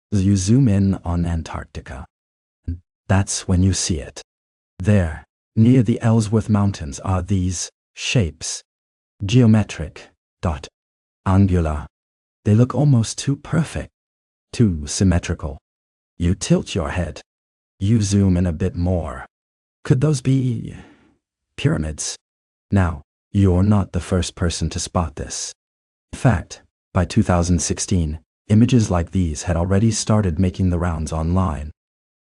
You zoom in on Antarctica. That's when you see it. There, near the Ellsworth Mountains, are these shapes. Geometric, angular. They look almost too perfect, too symmetrical. You tilt your head. You zoom in a bit more. Could those be pyramids? Now, you're not the first person to spot this. In fact, by 2016, images like these had already started making the rounds online.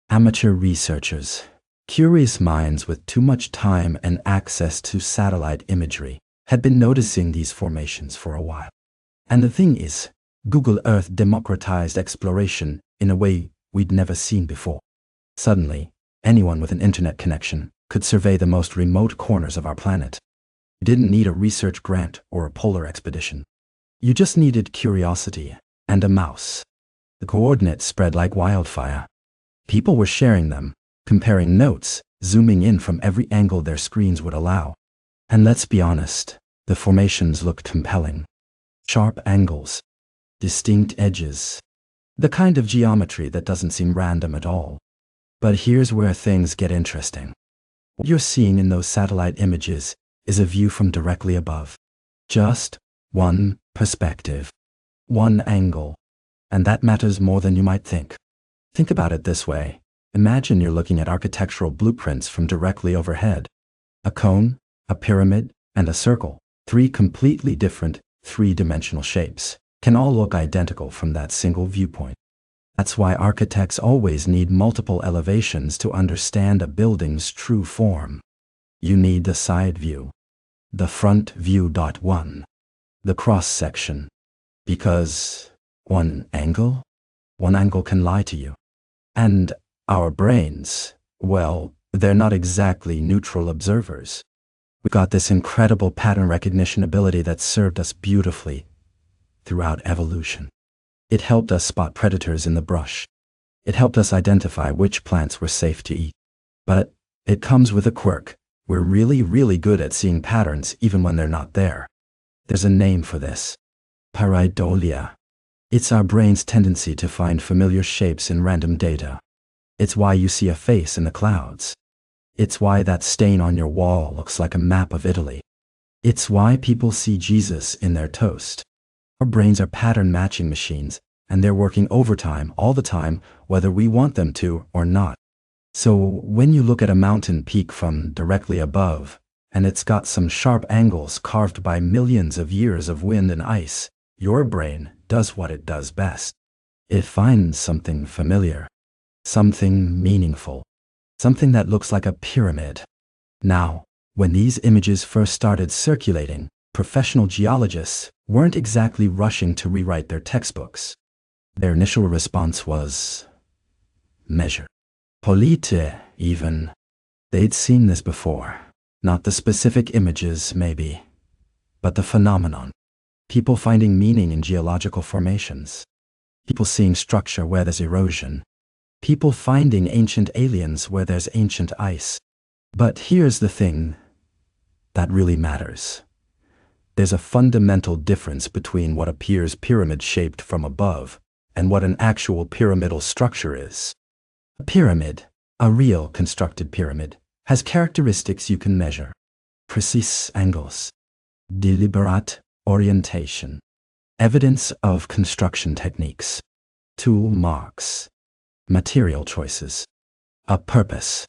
Amateur researchers, curious minds with too much time and access to satellite imagery, had been noticing these formations for a while. And the thing is, Google Earth democratized exploration in a way we'd never seen before. Suddenly, anyone with an internet connection could survey the most remote corners of our planet. You didn't need a research grant or a polar expedition. You just needed curiosity and a mouse. The coordinates spread like wildfire. People were sharing them, comparing notes, zooming in from every angle their screens would allow. And let's be honest, the formations looked compelling. Sharp angles, distinct edges, the kind of geometry that doesn't seem random at all. But here's where things get interesting. What you're seeing in those satellite images is a view from directly above. Just one perspective, one angle. And that matters more than you might think. Think about it this way. Imagine you're looking at architectural blueprints from directly overhead. A cone, a pyramid, and a circle, three completely different, three-dimensional shapes, can all look identical from that single viewpoint. That's why architects always need multiple elevations to understand a building's true form. You need the side view, the front view. One, the cross-section. Because one angle can lie to you. And our brains, well, they're not exactly neutral observers. We've got this incredible pattern recognition ability that served us beautifully throughout evolution. It helped us spot predators in the brush. It helped us identify which plants were safe to eat. But it comes with a quirk. We're really good at seeing patterns even when they're not there. There's a name for this. Pareidolia. It's our brain's tendency to find familiar shapes in random data. It's why you see a face in the clouds. It's why that stain on your wall looks like a map of Italy. It's why people see Jesus in their toast. Our brains are pattern matching machines, and they're working overtime all the time, whether we want them to or not. So when you look at a mountain peak from directly above, and it's got some sharp angles carved by millions of years of wind and ice, your brain does what it does best. It finds something familiar, something meaningful, something that looks like a pyramid. Now, when these images first started circulating, professional geologists weren't exactly rushing to rewrite their textbooks. Their initial response was measure. Polite, even. They'd seen this before. Not the specific images, maybe, but the phenomenon. People finding meaning in geological formations. People seeing structure where there's erosion. People finding ancient aliens where there's ancient ice. But here's the thing that really matters. There's a fundamental difference between what appears pyramid-shaped from above and what an actual pyramidal structure is. A pyramid, a real constructed pyramid, has characteristics you can measure. Precise angles, deliberate orientation, evidence of construction techniques, tool marks, material choices, a purpose.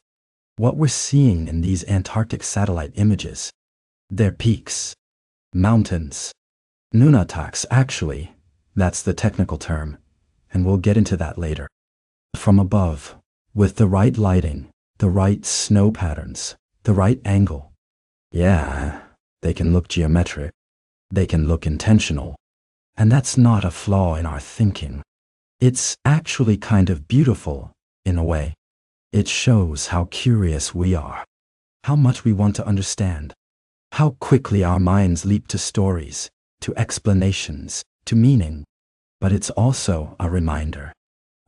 What we're seeing in these Antarctic satellite images, they're peaks, mountains, nunataks actually, that's the technical term, and we'll get into that later. From above, with the right lighting, the right snow patterns, the right angle. Yeah, they can look geometric, they can look intentional, and that's not a flaw in our thinking. It's actually kind of beautiful, in a way. It shows how curious we are, how much we want to understand, how quickly our minds leap to stories, to explanations, to meaning. But it's also a reminder,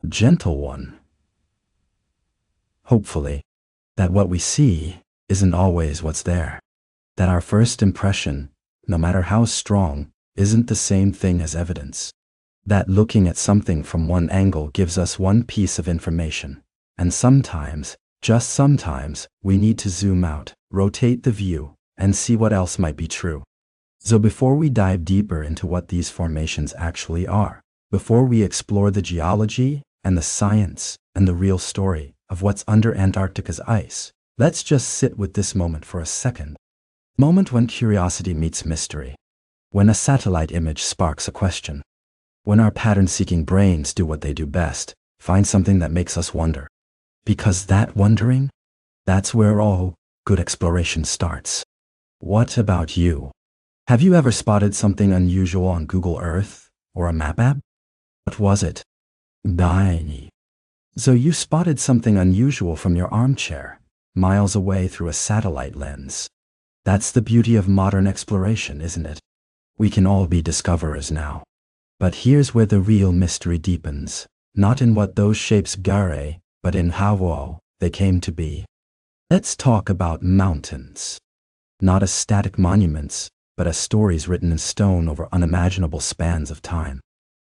a gentle one, hopefully, that what we see isn't always what's there, that our first impression, no matter how strong, isn't the same thing as evidence, that looking at something from one angle gives us one piece of information, and sometimes, just sometimes, we need to zoom out, rotate the view, and see what else might be true. So before we dive deeper into what these formations actually are, before we explore the geology and the science and the real story of what's under Antarctica's ice, let's just sit with this moment for a second. Moment when curiosity meets mystery. When a satellite image sparks a question. When our pattern-seeking brains do what they do best, find something that makes us wonder. Because that wondering, that's where all good exploration starts. What about you? Have you ever spotted something unusual on Google Earth or a map app? What was it? Tiny. So you spotted something unusual from your armchair, miles away through a satellite lens. That's the beauty of modern exploration, isn't it? We can all be discoverers now. But here's where the real mystery deepens, not in what those shapes are, but in how they came to be. Let's talk about mountains. Not as static monuments, but as stories written in stone over unimaginable spans of time.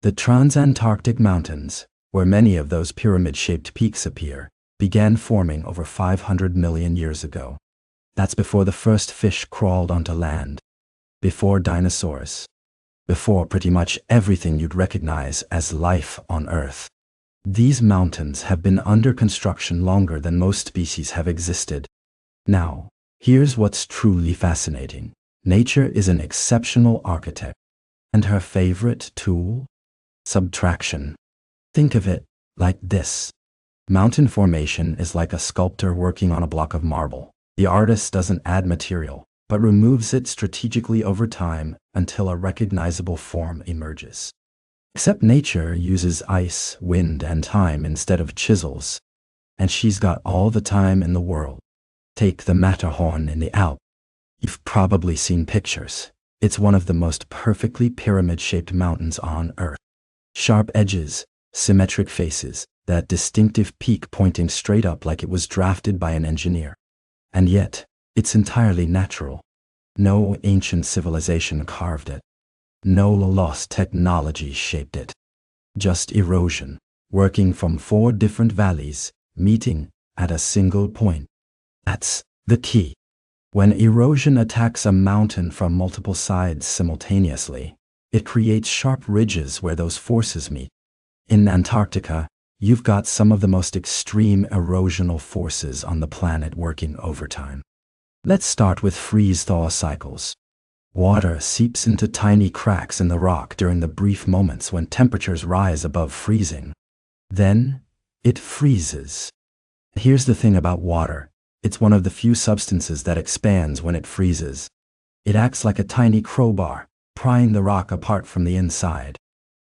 The Transantarctic Mountains, where many of those pyramid-shaped peaks appear, began forming over 500 million years ago. That's before the first fish crawled onto land, before dinosaurs, before pretty much everything you'd recognize as life on Earth. These mountains have been under construction longer than most species have existed. Now, here's what's truly fascinating. Nature is an exceptional architect. And her favorite tool? Subtraction. Think of it like this. Mountain formation is like a sculptor working on a block of marble. The artist doesn't add material, but removes it strategically over time until a recognizable form emerges. Except nature uses ice, wind, and time instead of chisels. And she's got all the time in the world. Take the Matterhorn in the Alps. You've probably seen pictures. It's one of the most perfectly pyramid-shaped mountains on Earth. Sharp edges, symmetric faces, that distinctive peak pointing straight up like it was drafted by an engineer. And yet, it's entirely natural. No ancient civilization carved it. No lost technology shaped it. Just erosion, working from 4 different valleys, meeting at a single point. That's the key. When erosion attacks a mountain from multiple sides simultaneously, it creates sharp ridges where those forces meet. In Antarctica, you've got some of the most extreme erosional forces on the planet working overtime. Let's start with freeze-thaw cycles. Water seeps into tiny cracks in the rock during the brief moments when temperatures rise above freezing. Then, it freezes. Here's the thing about water. It's one of the few substances that expands when it freezes. It acts like a tiny crowbar, prying the rock apart from the inside.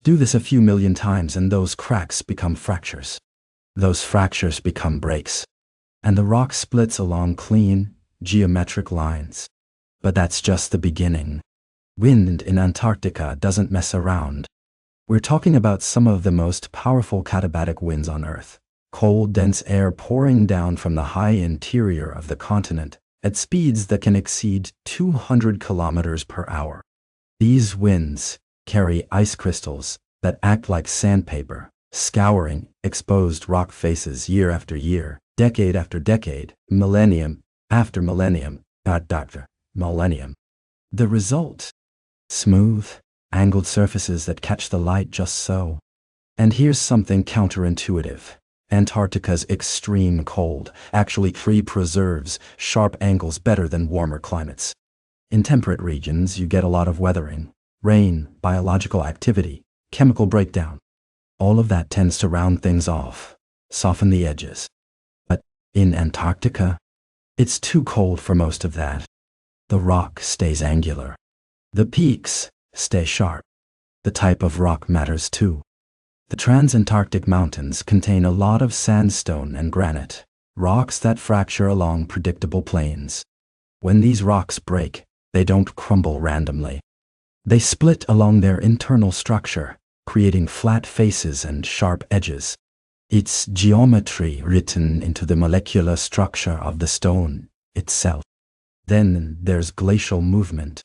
Do this a few million times and those cracks become fractures. Those fractures become breaks. And the rock splits along clean, geometric lines. But that's just the beginning. Wind in Antarctica doesn't mess around. We're talking about some of the most powerful katabatic winds on Earth. Cold, dense air pouring down from the high interior of the continent at speeds that can exceed 200 kilometers per hour. These winds carry ice crystals that act like sandpaper, scouring exposed rock faces year after year, decade after decade, millennium after millennium, after millennium. The result? Smooth, angled surfaces that catch the light just so. And here's something counterintuitive. Antarctica's extreme cold actually preserves sharp angles better than warmer climates. In temperate regions, you get a lot of weathering, rain, biological activity, chemical breakdown. All of that tends to round things off, soften the edges. But in Antarctica, it's too cold for most of that. The rock stays angular. The peaks stay sharp. The type of rock matters too. The Transantarctic Mountains contain a lot of sandstone and granite, rocks that fracture along predictable planes. When these rocks break, they don't crumble randomly. They split along their internal structure, creating flat faces and sharp edges. It's geometry written into the molecular structure of the stone itself. Then there's glacial movement.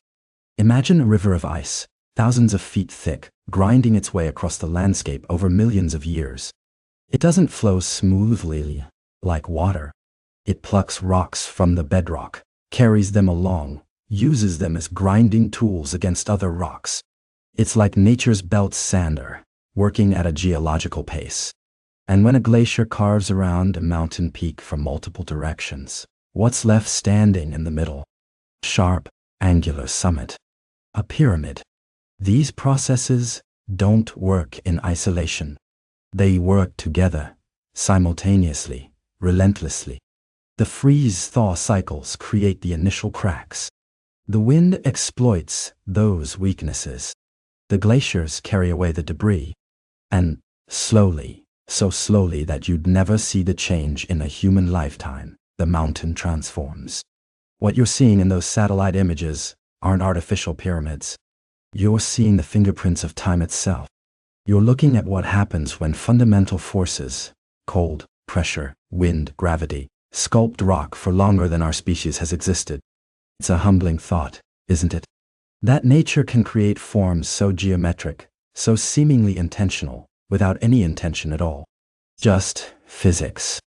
Imagine a river of ice, thousands of feet thick, grinding its way across the landscape over millions of years. It doesn't flow smoothly like water. It plucks rocks from the bedrock, carries them along, uses them as grinding tools against other rocks. It's like nature's belt sander, working at a geological pace. And when a glacier carves around a mountain peak from multiple directions, what's left standing in the middle? Sharp, angular summit. A pyramid. These processes don't work in isolation. They work together, simultaneously, relentlessly. The freeze-thaw cycles create the initial cracks. The wind exploits those weaknesses. The glaciers carry away the debris. And slowly, so slowly that you'd never see the change in a human lifetime, the mountain transforms. What you're seeing in those satellite images aren't artificial pyramids. You're seeing the fingerprints of time itself. You're looking at what happens when fundamental forces, cold, pressure, wind, gravity, sculpt rock for longer than our species has existed. It's a humbling thought, isn't it? That nature can create forms so geometric, so seemingly intentional, without any intention at all. Just physics.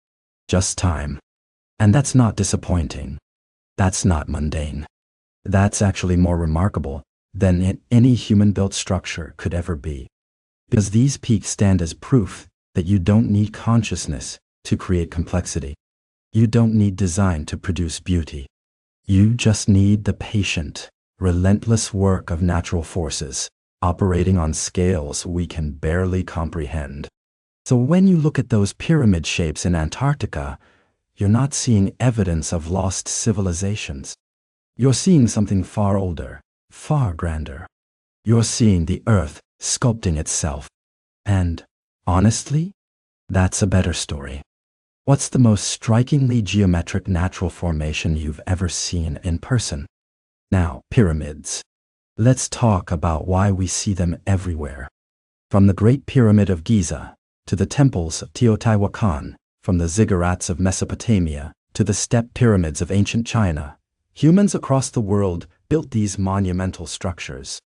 Just time. And that's not disappointing. That's not mundane. That's actually more remarkable than any human-built structure could ever be. Because these peaks stand as proof that you don't need consciousness to create complexity. You don't need design to produce beauty. You just need the patient, relentless work of natural forces, operating on scales we can barely comprehend. So when you look at those pyramid shapes in Antarctica, you're not seeing evidence of lost civilizations. You're seeing something far older, far grander. You're seeing the Earth sculpting itself. And, honestly, that's a better story. What's the most strikingly geometric natural formation you've ever seen in person? Now, pyramids. Let's talk about why we see them everywhere. From the Great Pyramid of Giza, to the temples of Teotihuacan, from the ziggurats of Mesopotamia, to the step pyramids of ancient China, humans across the world built these monumental structures.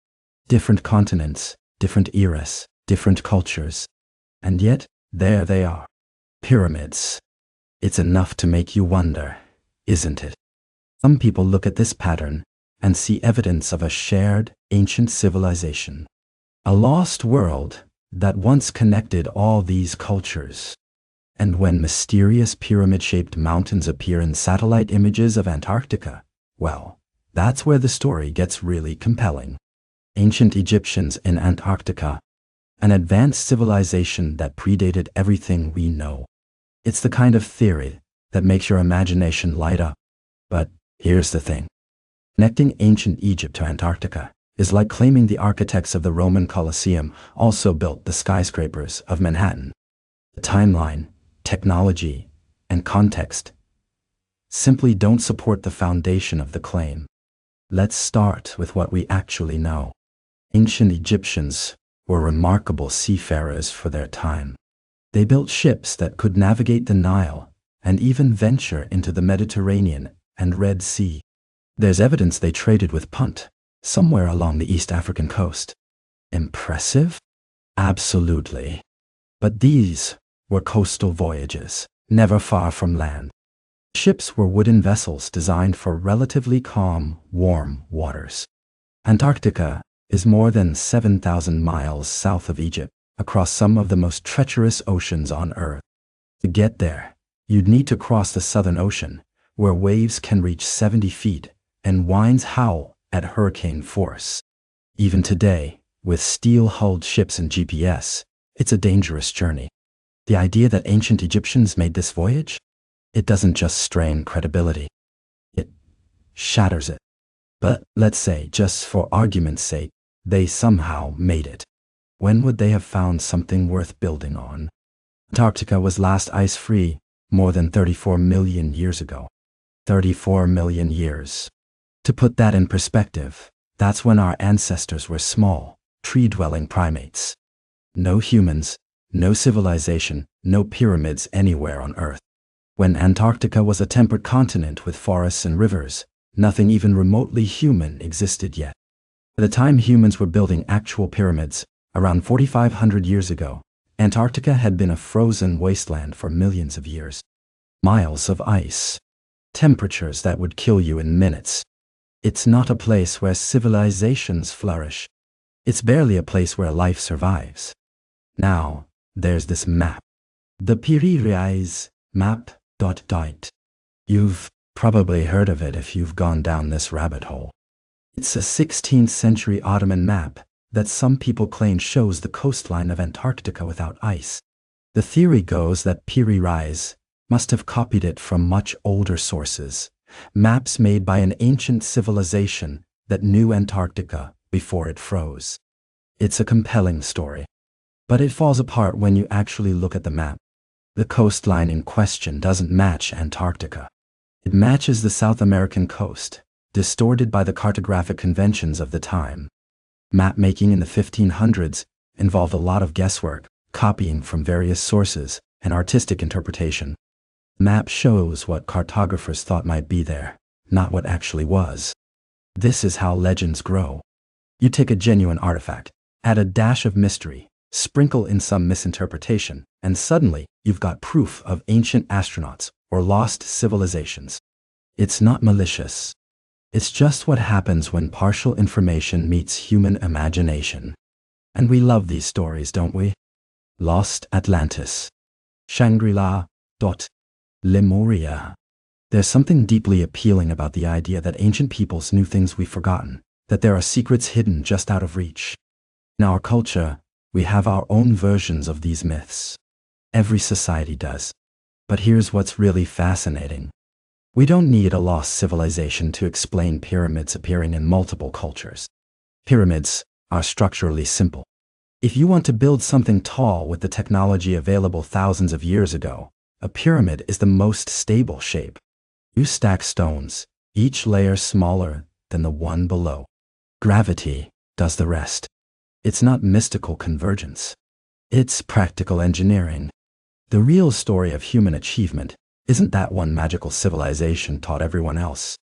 Different continents, different eras, different cultures. And yet, there they are. Pyramids. It's enough to make you wonder, isn't it? Some people look at this pattern and see evidence of a shared, ancient civilization. A lost world that once connected all these cultures. And when mysterious pyramid-shaped mountains appear in satellite images of Antarctica, well, that's where the story gets really compelling. Ancient Egyptians in Antarctica. An advanced civilization that predated everything we know. It's the kind of theory that makes your imagination light up. But here's the thing. Connecting ancient Egypt to Antarctica is like claiming the architects of the Roman Colosseum also built the skyscrapers of Manhattan. The timeline, technology, and context simply don't support the foundation of the claim. Let's start with what we actually know. Ancient Egyptians were remarkable seafarers for their time. They built ships that could navigate the Nile and even venture into the Mediterranean and Red Sea. There's evidence they traded with Punt, somewhere along the East African coast. Impressive? Absolutely. But these were coastal voyages, never far from land. Ships were wooden vessels designed for relatively calm, warm waters. Antarctica is more than 7,000 miles south of Egypt, across some of the most treacherous oceans on Earth. To get there, you'd need to cross the Southern Ocean, where waves can reach 70 feet and winds howl at hurricane force. Even today, with steel-hulled ships and GPS, it's a dangerous journey. The idea that ancient Egyptians made this voyage? It doesn't just strain credibility. It shatters it. But let's say, just for argument's sake, they somehow made it. When would they have found something worth building on? Antarctica was last ice-free more than 34 million years ago. 34 million years. To put that in perspective, that's when our ancestors were small, tree-dwelling primates. No humans, no civilization, no pyramids anywhere on Earth. When Antarctica was a temperate continent with forests and rivers, nothing even remotely human existed yet. By the time humans were building actual pyramids, around 4,500 years ago, Antarctica had been a frozen wasteland for millions of years. Miles of ice. Temperatures that would kill you in minutes. It's not a place where civilizations flourish. It's barely a place where life survives. Now, there's this map. The pyramidal map. You've probably heard of it if you've gone down this rabbit hole. It's a 16th century Ottoman map that some people claim shows the coastline of Antarctica without ice. The theory goes that Piri Reis must have copied it from much older sources, maps made by an ancient civilization that knew Antarctica before it froze. It's a compelling story. But it falls apart when you actually look at the map. The coastline in question doesn't match Antarctica. It matches the South American coast, distorted by the cartographic conventions of the time. Map-making in the 1500s involved a lot of guesswork, copying from various sources, and artistic interpretation. The map shows what cartographers thought might be there, not what actually was. This is how legends grow. You take a genuine artifact, add a dash of mystery, sprinkle in some misinterpretation, and suddenly you've got proof of ancient astronauts or lost civilizations. It's not malicious. It's just what happens when partial information meets human imagination. And we love these stories, don't we? Lost Atlantis. Shangri-La. Lemuria. There's something deeply appealing about the idea that ancient peoples knew things we've forgotten, that there are secrets hidden just out of reach. In our culture, we have our own versions of these myths. Every society does. But here's what's really fascinating. We don't need a lost civilization to explain pyramids appearing in multiple cultures. Pyramids are structurally simple. If you want to build something tall with the technology available thousands of years ago, a pyramid is the most stable shape. You stack stones, each layer smaller than the one below. Gravity does the rest. It's not mystical convergence. It's practical engineering. The real story of human achievement isn't that one magical civilization taught everyone else.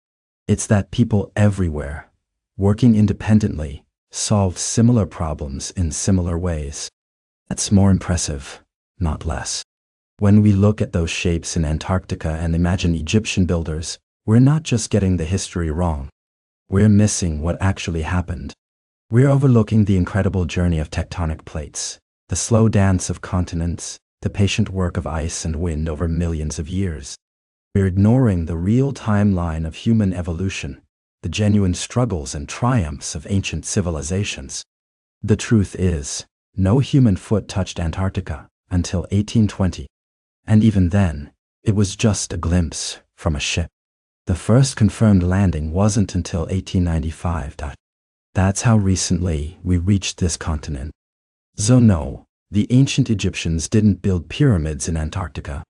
It's that people everywhere, working independently, solved similar problems in similar ways. That's more impressive, not less. When we look at those shapes in Antarctica and imagine Egyptian builders, we're not just getting the history wrong. We're missing what actually happened. We're overlooking the incredible journey of tectonic plates, the slow dance of continents, the patient work of ice and wind over millions of years. We're ignoring the real timeline of human evolution, the genuine struggles and triumphs of ancient civilizations. The truth is, no human foot touched Antarctica until 1820. And even then, it was just a glimpse from a ship. The first confirmed landing wasn't until 1895. That's how recently we reached this continent. So no, the ancient Egyptians didn't build pyramids in Antarctica.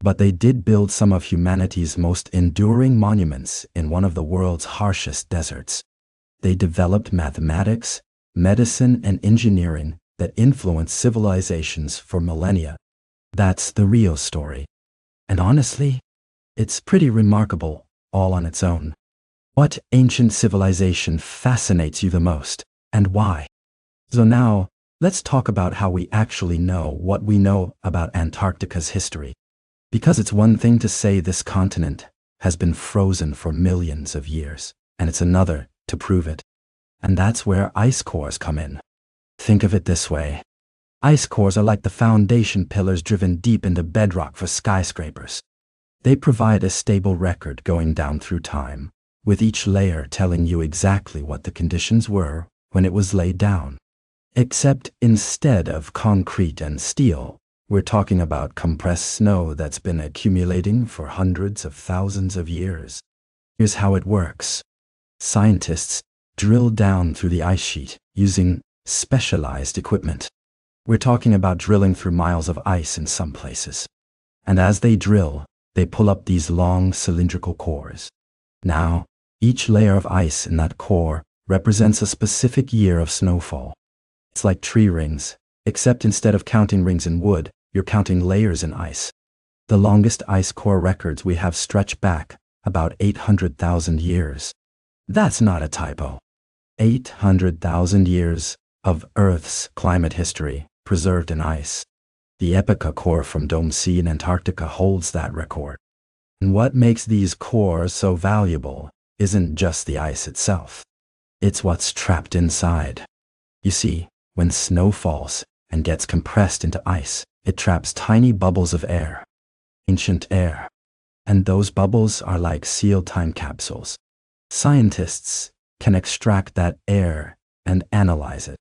But they did build some of humanity's most enduring monuments in one of the world's harshest deserts. They developed mathematics, medicine, and engineering that influenced civilizations for millennia. That's the real story. And honestly, it's pretty remarkable, all on its own. What ancient civilization fascinates you the most, and why? So now, let's talk about how we actually know what we know about Antarctica's history. Because it's one thing to say this continent has been frozen for millions of years, and it's another to prove it. And that's where ice cores come in. Think of it this way. Ice cores are like the foundation pillars driven deep into bedrock for skyscrapers. They provide a stable record going down through time, with each layer telling you exactly what the conditions were when it was laid down. Except instead of concrete and steel, we're talking about compressed snow that's been accumulating for hundreds of thousands of years. Here's how it works. Scientists drill down through the ice sheet using specialized equipment. We're talking about drilling through miles of ice in some places. And as they drill, they pull up these long cylindrical cores. Now, each layer of ice in that core represents a specific year of snowfall. It's like tree rings, except instead of counting rings in wood, you're counting layers in ice. The longest ice core records we have stretch back about 800,000 years. That's not a typo. 800,000 years of Earth's climate history preserved in ice. The Epica core from Dome C in Antarctica holds that record. And what makes these cores so valuable isn't just the ice itself. It's what's trapped inside. You see, when snow falls and gets compressed into ice, it traps tiny bubbles of air. Ancient air. And those bubbles are like sealed time capsules. Scientists can extract that air and analyze it.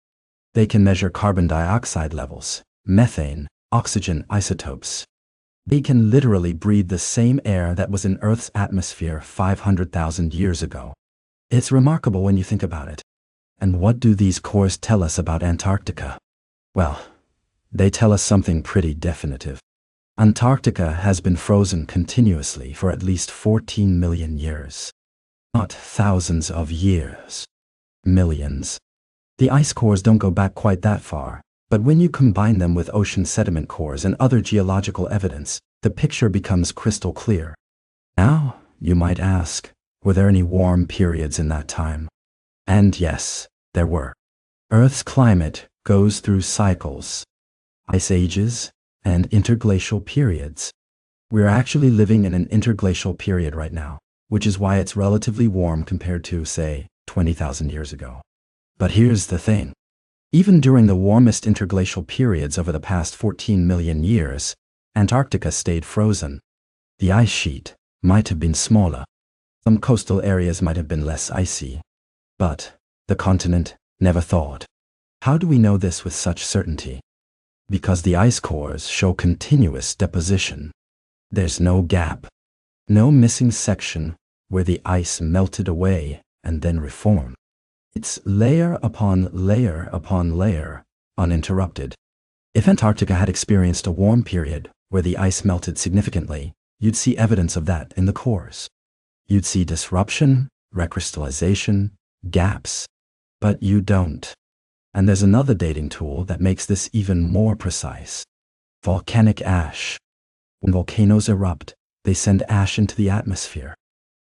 They can measure carbon dioxide levels, methane, oxygen isotopes. They can literally breathe the same air that was in Earth's atmosphere 500,000 years ago. It's remarkable when you think about it. And what do these cores tell us about Antarctica? Well, they tell us something pretty definitive. Antarctica has been frozen continuously for at least 14 million years. Not thousands of years. Millions. The ice cores don't go back quite that far, but when you combine them with ocean sediment cores and other geological evidence, the picture becomes crystal clear. Now, you might ask, were there any warm periods in that time? And yes, there were. Earth's climate goes through cycles, ice ages, and interglacial periods. We're actually living in an interglacial period right now, which is why it's relatively warm compared to, say, 20,000 years ago. But here's the thing. Even during the warmest interglacial periods over the past 14 million years, Antarctica stayed frozen. The ice sheet might have been smaller. Some coastal areas might have been less icy. But the continent never thawed. How do we know this with such certainty? Because the ice cores show continuous deposition. There's no gap, no missing section where the ice melted away and then reformed. It's layer upon layer upon layer, uninterrupted. If Antarctica had experienced a warm period where the ice melted significantly, you'd see evidence of that in the cores. You'd see disruption, recrystallization, gaps. But you don't. And there's another dating tool that makes this even more precise. Volcanic ash. When volcanoes erupt, they send ash into the atmosphere.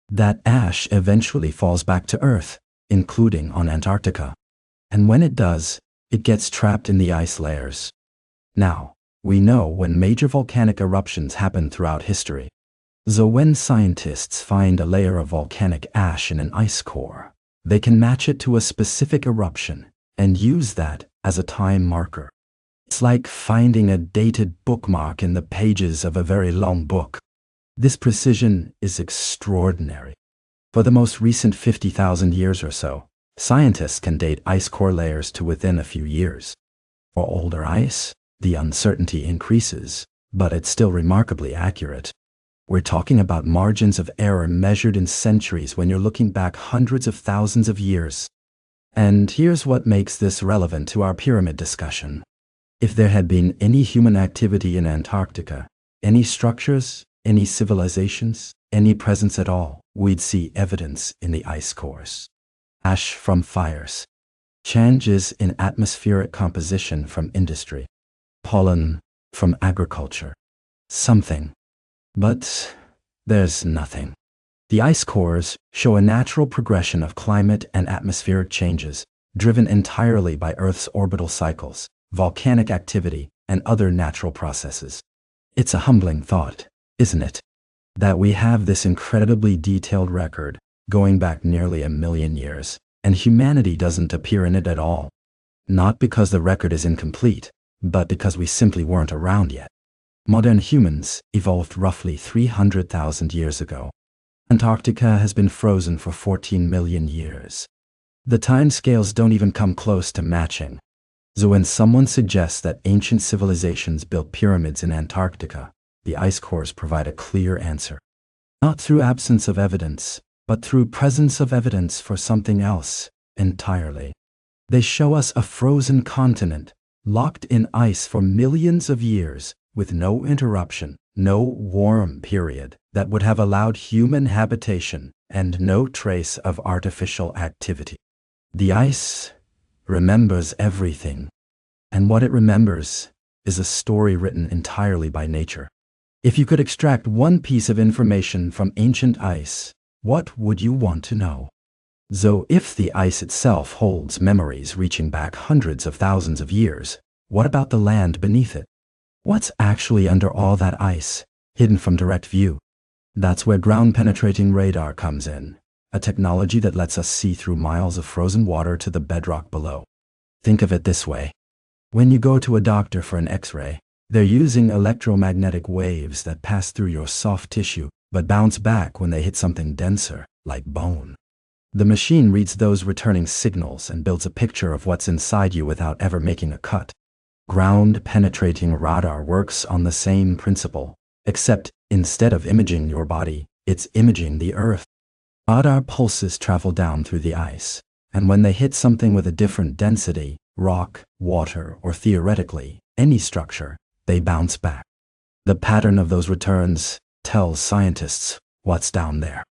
That ash eventually falls back to Earth, including on Antarctica. And when it does, it gets trapped in the ice layers. Now, we know when major volcanic eruptions happen throughout history. So when scientists find a layer of volcanic ash in an ice core, they can match it to a specific eruption and use that as a time marker. It's like finding a dated bookmark in the pages of a very long book. This precision is extraordinary. For the most recent 50,000 years or so, scientists can date ice core layers to within a few years. For older ice, the uncertainty increases, but it's still remarkably accurate. We're talking about margins of error measured in centuries when you're looking back hundreds of thousands of years. And here's what makes this relevant to our pyramid discussion. If there had been any human activity in Antarctica, any structures, any civilizations, any presence at all, we'd see evidence in the ice cores. Ash from fires. Changes in atmospheric composition from industry. Pollen from agriculture. Something. But there's nothing. The ice cores show a natural progression of climate and atmospheric changes, driven entirely by Earth's orbital cycles, volcanic activity, and other natural processes. It's a humbling thought, isn't it? That we have this incredibly detailed record, going back nearly 1 million years, and humanity doesn't appear in it at all. Not because the record is incomplete, but because we simply weren't around yet. Modern humans evolved roughly 300,000 years ago. Antarctica has been frozen for 14 million years. The timescales don't even come close to matching. So when someone suggests that ancient civilizations built pyramids in Antarctica, the ice cores provide a clear answer. Not through absence of evidence, but through presence of evidence for something else entirely. They show us a frozen continent, locked in ice for millions of years, with no interruption, no warm period that would have allowed human habitation, and no trace of artificial activity. The ice remembers everything, and what it remembers is a story written entirely by nature. If you could extract one piece of information from ancient ice, what would you want to know? So if the ice itself holds memories reaching back hundreds of thousands of years, what about the land beneath it? What's actually under all that ice, hidden from direct view? That's where ground-penetrating radar comes in, a technology that lets us see through miles of frozen water to the bedrock below. Think of it this way. When you go to a doctor for an X-ray, they're using electromagnetic waves that pass through your soft tissue but bounce back when they hit something denser, like bone. The machine reads those returning signals and builds a picture of what's inside you without ever making a cut. Ground-penetrating radar works on the same principle, except instead of imaging your body, it's imaging the Earth. Radar pulses travel down through the ice, and when they hit something with a different density, rock, water, or theoretically, any structure, they bounce back. The pattern of those returns tells scientists what's down there.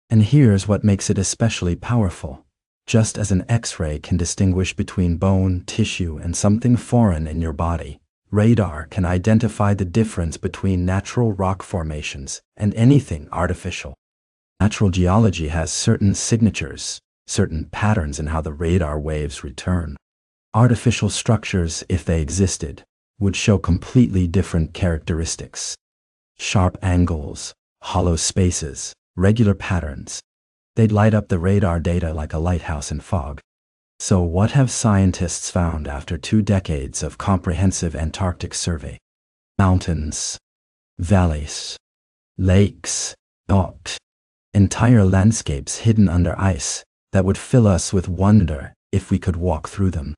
And here's what makes it especially powerful. Just as an X-ray can distinguish between bone, tissue, and something foreign in your body, radar can identify the difference between natural rock formations and anything artificial. Natural geology has certain signatures, certain patterns in how the radar waves return. Artificial structures, if they existed, would show completely different characteristics. Sharp angles, hollow spaces, regular patterns. They'd light up the radar data like a lighthouse in fog. So what have scientists found after 2 decades of comprehensive Antarctic survey? Mountains, valleys, lakes, entire landscapes hidden under ice that would fill us with wonder if we could walk through them.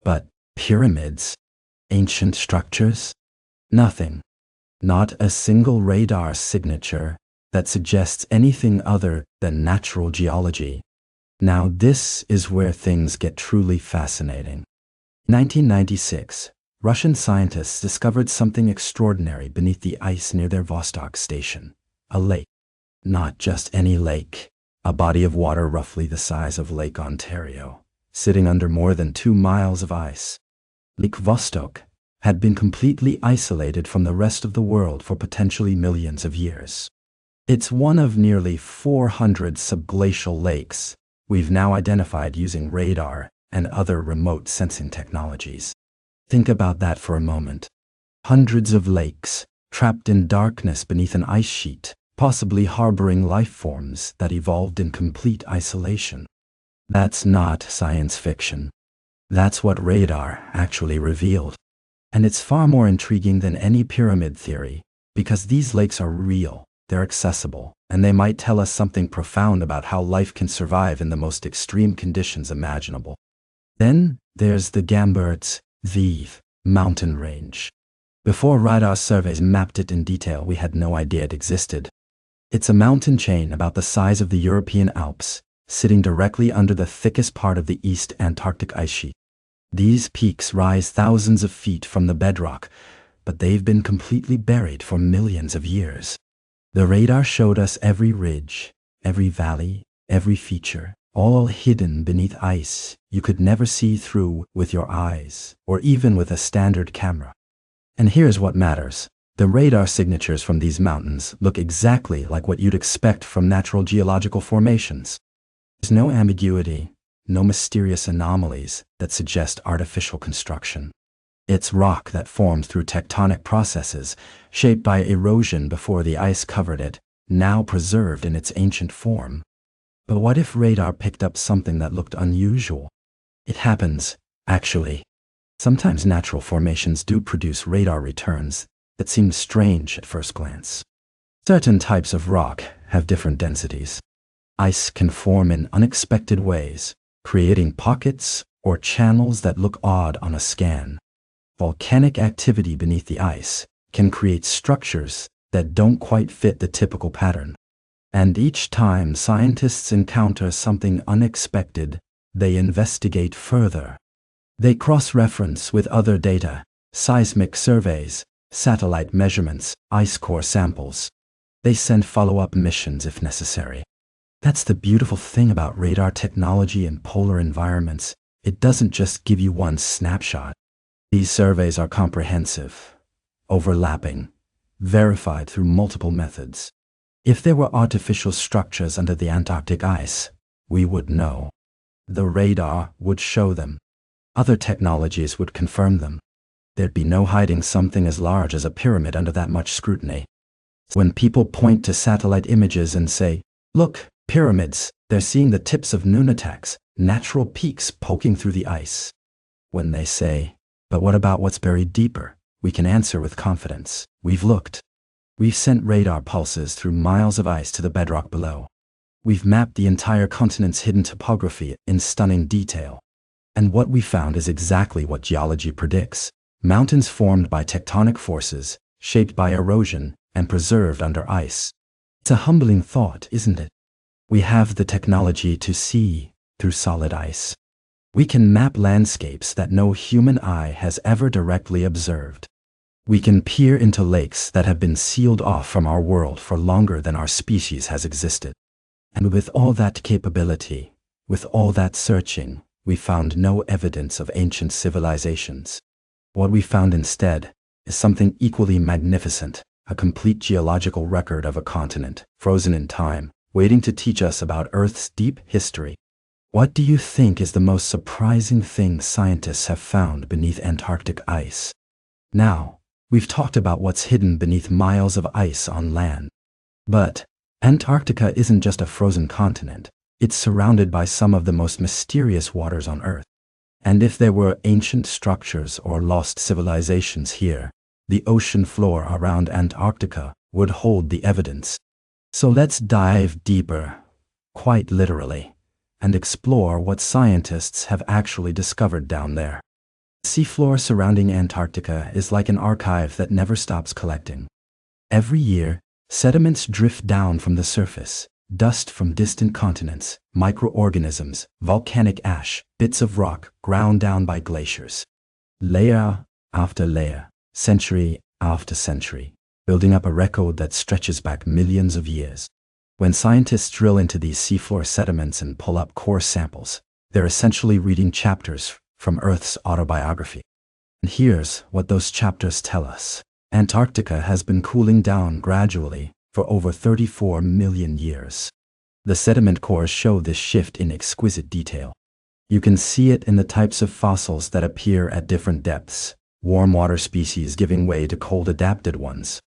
But pyramids, ancient structures, nothing. Not a single radar signature that suggests anything other than natural geology. Now this is where things get truly fascinating. In 1996, Russian scientists discovered something extraordinary beneath the ice near their Vostok station, a lake. Not just any lake, a body of water roughly the size of Lake Ontario, sitting under more than 2 miles of ice. Lake Vostok had been completely isolated from the rest of the world for potentially millions of years. It's one of nearly 400 subglacial lakes we've now identified using radar and other remote sensing technologies. Think about that for a moment. Hundreds of lakes, trapped in darkness beneath an ice sheet, possibly harboring life forms that evolved in complete isolation. That's not science fiction. That's what radar actually revealed. And it's far more intriguing than any pyramid theory, because these lakes are real, they're accessible, and they might tell us something profound about how life can survive in the most extreme conditions imaginable. Then there's the Gamburts, the mountain range. Before radar surveys mapped it in detail, we had no idea it existed. It's a mountain chain about the size of the European Alps, sitting directly under the thickest part of the East Antarctic ice sheet. These peaks rise thousands of feet from the bedrock, but they've been completely buried for millions of years. The radar showed us every ridge, every valley, every feature, all hidden beneath ice you could never see through with your eyes, or even with a standard camera. And here's what matters. The radar signatures from these mountains look exactly like what you'd expect from natural geological formations. There's no ambiguity, no mysterious anomalies that suggest artificial construction. It's rock that formed through tectonic processes, shaped by erosion before the ice covered it, now preserved in its ancient form. But what if radar picked up something that looked unusual? It happens, actually. Sometimes natural formations do produce radar returns that seem strange at first glance. Certain types of rock have different densities. Ice can form in unexpected ways, creating pockets or channels that look odd on a scan. Volcanic activity beneath the ice can create structures that don't quite fit the typical pattern. And each time scientists encounter something unexpected, they investigate further. They cross-reference with other data, seismic surveys, satellite measurements, ice core samples. They send follow-up missions if necessary. That's the beautiful thing about radar technology in polar environments. It doesn't just give you one snapshot. These surveys are comprehensive, overlapping, verified through multiple methods. If there were artificial structures under the Antarctic ice, we would know. The radar would show them. Other technologies would confirm them. There'd be no hiding something as large as a pyramid under that much scrutiny. When people point to satellite images and say, "Look, pyramids," they're seeing the tips of nunataks, natural peaks poking through the ice. When they say, "But what about what's buried deeper?" we can answer with confidence. We've looked. We've sent radar pulses through miles of ice to the bedrock below. We've mapped the entire continent's hidden topography in stunning detail. And what we found is exactly what geology predicts. Mountains formed by tectonic forces, shaped by erosion, and preserved under ice. It's a humbling thought, isn't it? We have the technology to see through solid ice. We can map landscapes that no human eye has ever directly observed. We can peer into lakes that have been sealed off from our world for longer than our species has existed. And with all that capability, with all that searching, we found no evidence of ancient civilizations. What we found instead is something equally magnificent, a complete geological record of a continent, frozen in time, waiting to teach us about Earth's deep history. What do you think is the most surprising thing scientists have found beneath Antarctic ice? Now, we've talked about what's hidden beneath miles of ice on land. But Antarctica isn't just a frozen continent. It's surrounded by some of the most mysterious waters on Earth. And if there were ancient structures or lost civilizations here, the ocean floor around Antarctica would hold the evidence. So let's dive deeper, quite literally, and explore what scientists have actually discovered down there. The seafloor surrounding Antarctica is like an archive that never stops collecting. Every year, sediments drift down from the surface, dust from distant continents, microorganisms, volcanic ash, bits of rock ground down by glaciers. Layer after layer, century after century, building up a record that stretches back millions of years. When scientists drill into these seafloor sediments and pull up core samples, they're essentially reading chapters from Earth's autobiography. And here's what those chapters tell us. Antarctica has been cooling down gradually for over 34 million years. The sediment cores show this shift in exquisite detail. You can see it in the types of fossils that appear at different depths, warm water species giving way to cold adapted ones.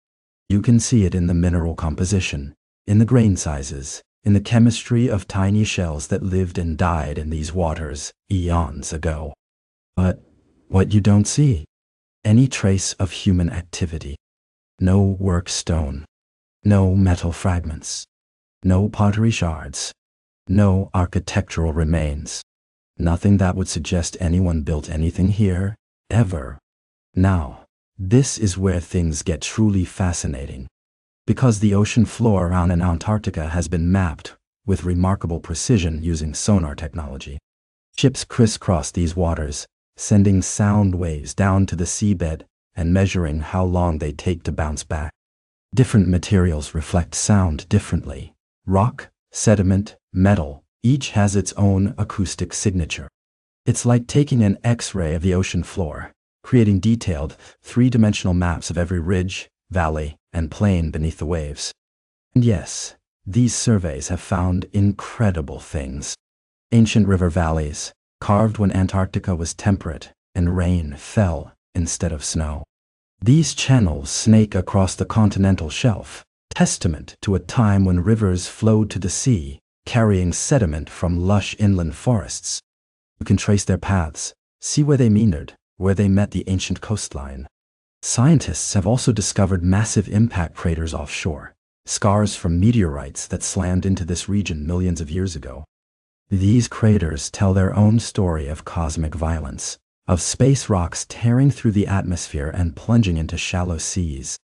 You can see it in the mineral composition, in the grain sizes, in the chemistry of tiny shells that lived and died in these waters eons ago. But what you don't see? Any trace of human activity. No work stone. No metal fragments. No pottery shards. No architectural remains. Nothing that would suggest anyone built anything here, ever. Now, this is where things get truly fascinating. Because the ocean floor around Antarctica has been mapped with remarkable precision using sonar technology. Ships crisscross these waters, sending sound waves down to the seabed and measuring how long they take to bounce back. Different materials reflect sound differently. Rock, sediment, metal, each has its own acoustic signature. It's like taking an X-ray of the ocean floor, creating detailed, three-dimensional maps of every ridge, valley, and plain beneath the waves. And yes, these surveys have found incredible things. Ancient river valleys, carved when Antarctica was temperate and rain fell instead of snow. These channels snake across the continental shelf, testament to a time when rivers flowed to the sea, carrying sediment from lush inland forests. You can trace their paths, see where they meandered, where they met the ancient coastline. Scientists have also discovered massive impact craters offshore, scars from meteorites that slammed into this region millions of years ago. These craters tell their own story of cosmic violence, of space rocks tearing through the atmosphere and plunging into shallow seas.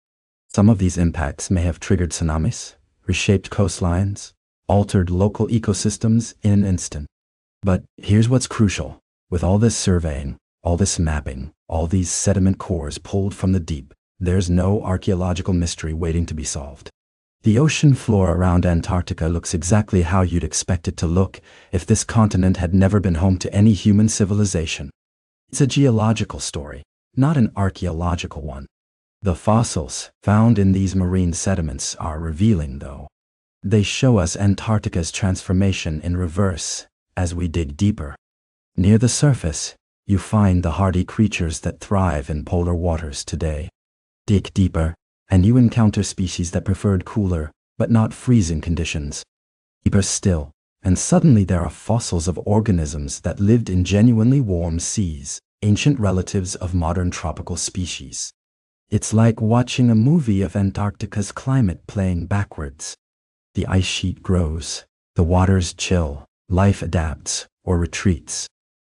Some of these impacts may have triggered tsunamis, reshaped coastlines, altered local ecosystems in an instant. But here's what's crucial. With all this surveying, all this mapping, all these sediment cores pulled from the deep, there's no archaeological mystery waiting to be solved. The ocean floor around Antarctica looks exactly how you'd expect it to look if this continent had never been home to any human civilization. It's a geological story, not an archaeological one. The fossils found in these marine sediments are revealing, though. They show us Antarctica's transformation in reverse as we dig deeper. Near the surface, you find the hardy creatures that thrive in polar waters today. Dig deeper, and you encounter species that preferred cooler, but not freezing conditions. Deeper still, and suddenly there are fossils of organisms that lived in genuinely warm seas, ancient relatives of modern tropical species. It's like watching a movie of Antarctica's climate playing backwards. The ice sheet grows, the waters chill, life adapts or retreats.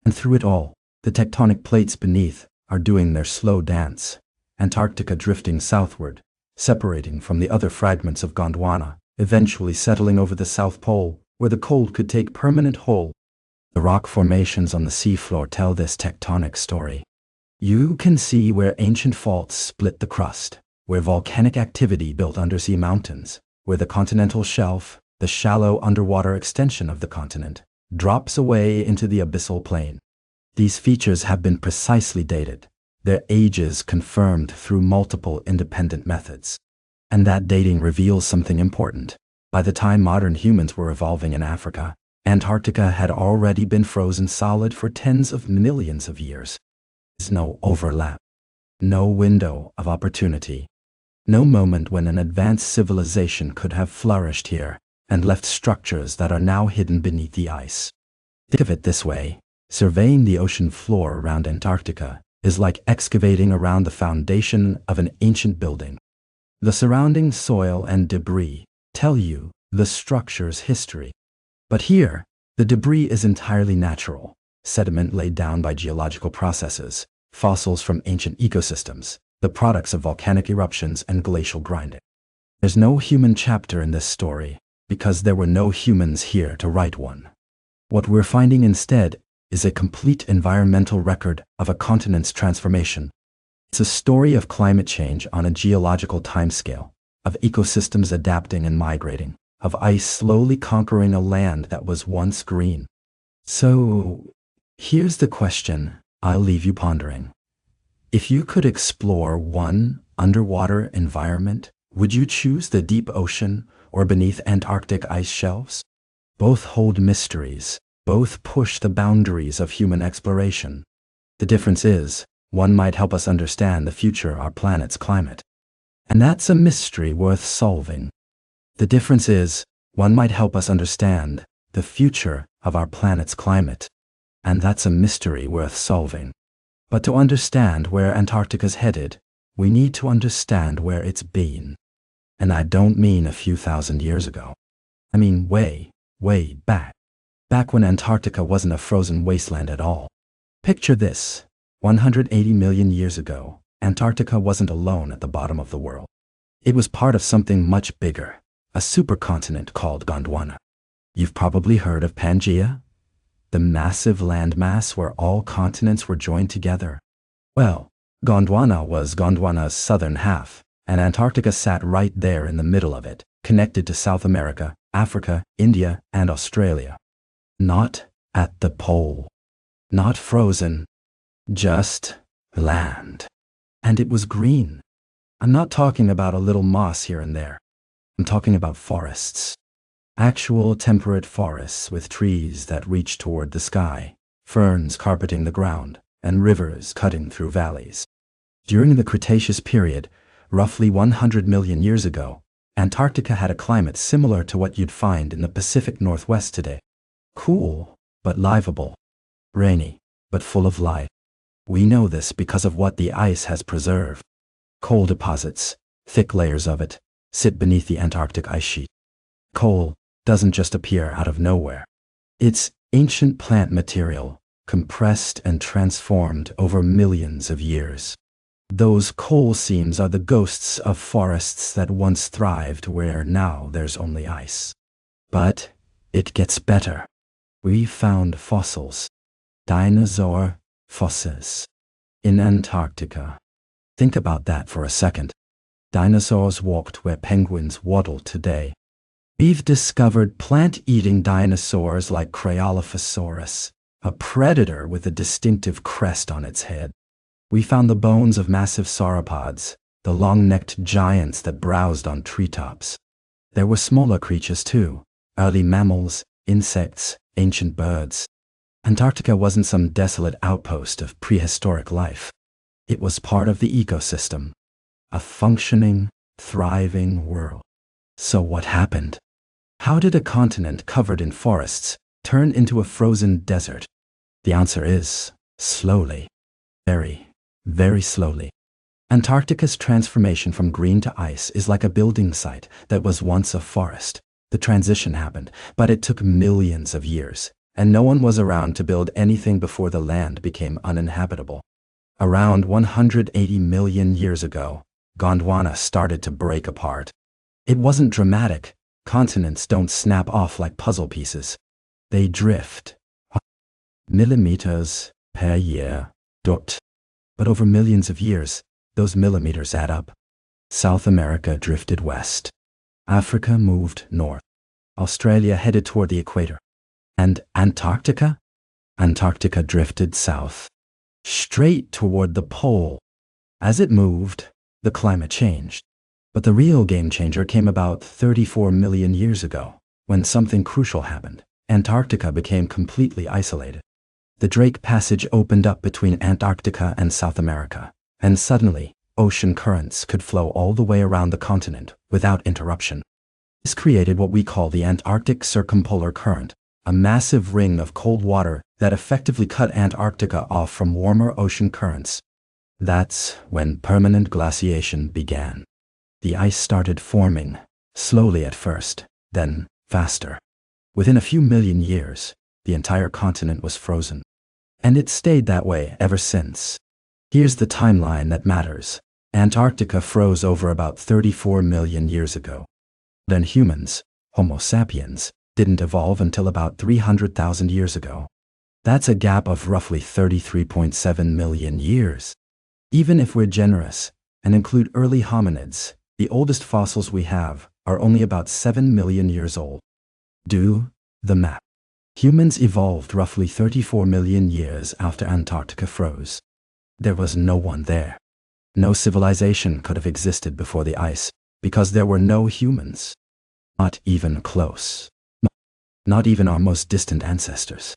And through it all, the tectonic plates beneath are doing their slow dance. Antarctica drifting southward, separating from the other fragments of Gondwana, eventually settling over the South Pole, where the cold could take permanent hold. The rock formations on the seafloor tell this tectonic story. You can see where ancient faults split the crust, where volcanic activity built undersea mountains, where the continental shelf, the shallow underwater extension of the continent, drops away into the abyssal plain. These features have been precisely dated, their ages confirmed through multiple independent methods. And that dating reveals something important. By the time modern humans were evolving in Africa, Antarctica had already been frozen solid for tens of millions of years. There's no overlap, no window of opportunity, no moment when an advanced civilization could have flourished here and left structures that are now hidden beneath the ice. Think of it this way. Surveying the ocean floor around Antarctica is like excavating around the foundation of an ancient building. The surrounding soil and debris tell you the structure's history. But here, the debris is entirely natural, sediment laid down by geological processes, fossils from ancient ecosystems, the products of volcanic eruptions and glacial grinding. There's no human chapter in this story, because there were no humans here to write one. What we're finding instead is a complete environmental record of a continent's transformation. It's a story of climate change on a geological timescale, of ecosystems adapting and migrating, of ice slowly conquering a land that was once green. So, here's the question I'll leave you pondering. If you could explore one underwater environment, would you choose the deep ocean or beneath Antarctic ice shelves? Both hold mysteries. Both push the boundaries of human exploration. The difference is, one might help us understand the future of our planet's climate. And that's a mystery worth solving. The difference is, one might help us understand the future of our planet's climate. And that's a mystery worth solving. But to understand where Antarctica's headed, we need to understand where it's been. And I don't mean a few thousand years ago. I mean way, way back. Back when Antarctica wasn't a frozen wasteland at all. Picture this. 180 million years ago, Antarctica wasn't alone at the bottom of the world. It was part of something much bigger, a supercontinent called Gondwana. You've probably heard of Pangaea, the massive landmass where all continents were joined together. Well, Gondwana was Gondwana's southern half, and Antarctica sat right there in the middle of it, connected to South America, Africa, India, and Australia. Not at the pole. Not frozen. Just land. And it was green. I'm not talking about a little moss here and there. I'm talking about forests. Actual temperate forests with trees that reach toward the sky, ferns carpeting the ground, and rivers cutting through valleys. During the Cretaceous period, roughly 100 million years ago, Antarctica had a climate similar to what you'd find in the Pacific Northwest today. Cool, but livable. Rainy, but full of life. We know this because of what the ice has preserved. Coal deposits, thick layers of it, sit beneath the Antarctic ice sheet. Coal doesn't just appear out of nowhere. It's ancient plant material, compressed and transformed over millions of years. Those coal seams are the ghosts of forests that once thrived where now there's only ice. But it gets better. We found fossils. Dinosaur fossils. In Antarctica. Think about that for a second. Dinosaurs walked where penguins waddle today. We've discovered plant-eating dinosaurs like Cryolophosaurus, a predator with a distinctive crest on its head. We found the bones of massive sauropods, the long-necked giants that browsed on treetops. There were smaller creatures too, early mammals, insects, ancient birds. Antarctica wasn't some desolate outpost of prehistoric life. It was part of the ecosystem, a functioning, thriving world. So what happened? How did a continent covered in forests turn into a frozen desert? The answer is slowly. Very, very slowly. Antarctica's transformation from green to ice is like a building site that was once a forest. The transition happened, but it took millions of years, and no one was around to build anything before the land became uninhabitable. Around 180 million years ago, Gondwana started to break apart. It wasn't dramatic. Continents don't snap off like puzzle pieces. They drift. Millimeters per year. But over millions of years, those millimeters add up. South America drifted west. Africa moved north. Australia headed toward the equator. And Antarctica? Antarctica drifted south. Straight toward the pole. As it moved, the climate changed. But the real game changer came about 34 million years ago, when something crucial happened. Antarctica became completely isolated. The Drake Passage opened up between Antarctica and South America, and suddenly, ocean currents could flow all the way around the continent without interruption. This created what we call the Antarctic Circumpolar Current, a massive ring of cold water that effectively cut Antarctica off from warmer ocean currents. That's when permanent glaciation began. The ice started forming, slowly at first, then faster. Within a few million years, the entire continent was frozen. And it stayed that way ever since. Here's the timeline that matters. Antarctica froze over about 34 million years ago. Then humans, Homo sapiens, didn't evolve until about 300,000 years ago. That's a gap of roughly 33.7 million years. Even if we're generous and include early hominids, the oldest fossils we have are only about 7 million years old. Do the math. Humans evolved roughly 34 million years after Antarctica froze. There was no one there. No civilization could have existed before the ice, because there were no humans. Not even close. Not even our most distant ancestors.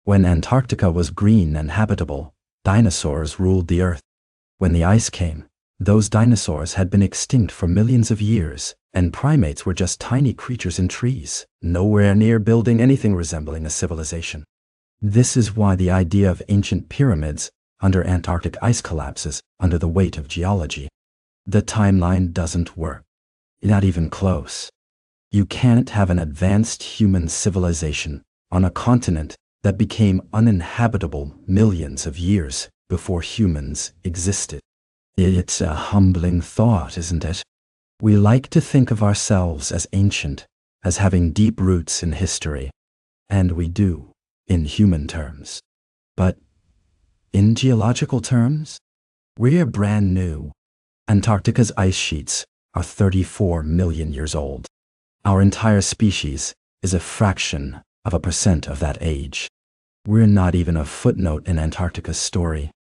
When Antarctica was green and habitable, dinosaurs ruled the earth. When the ice came, those dinosaurs had been extinct for millions of years, and primates were just tiny creatures in trees, nowhere near building anything resembling a civilization. This is why the idea of ancient pyramids under Antarctic ice collapses under the weight of geology. The timeline doesn't work. Not even close. You can't have an advanced human civilization on a continent that became uninhabitable millions of years before humans existed. It's a humbling thought, isn't it? We like to think of ourselves as ancient, as having deep roots in history. And we do, in human terms. But in geological terms, we're brand new. Antarctica's ice sheets are 34 million years old. Our entire species is a fraction of a percent of that age. We're not even a footnote in Antarctica's story.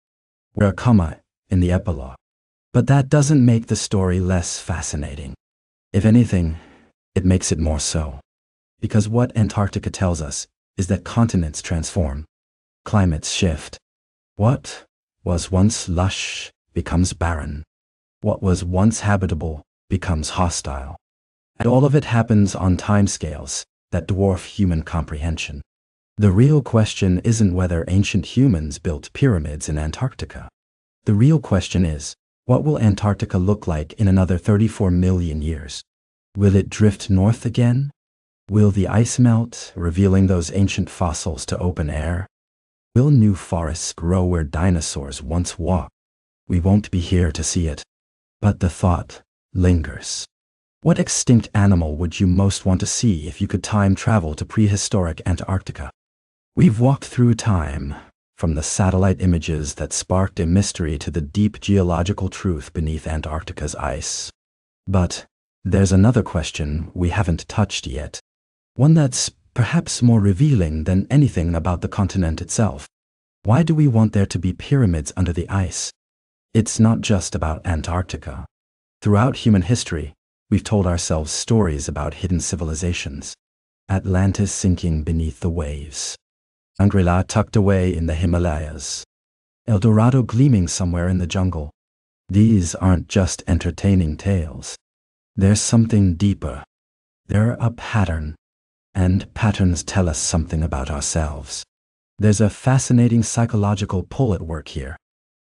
We're a comma in the epilogue. But that doesn't make the story less fascinating. If anything, it makes it more so. Because what Antarctica tells us is that continents transform, climates shift. What was once lush becomes barren. What was once habitable becomes hostile. And all of it happens on timescales that dwarf human comprehension. The real question isn't whether ancient humans built pyramids in Antarctica. The real question is, what will Antarctica look like in another 34 million years? Will it drift north again? Will the ice melt, revealing those ancient fossils to open air? Will new forests grow where dinosaurs once walked? We won't be here to see it. But the thought lingers. What extinct animal would you most want to see if you could time travel to prehistoric Antarctica? We've walked through time, from the satellite images that sparked a mystery to the deep geological truth beneath Antarctica's ice. But there's another question we haven't touched yet. One that's perhaps more revealing than anything about the continent itself. Why do we want there to be pyramids under the ice? It's not just about Antarctica. Throughout human history, we've told ourselves stories about hidden civilizations. Atlantis sinking beneath the waves. Shangri-La tucked away in the Himalayas. El Dorado gleaming somewhere in the jungle. These aren't just entertaining tales. There's something deeper. They're a pattern. And patterns tell us something about ourselves. There's a fascinating psychological pull at work here.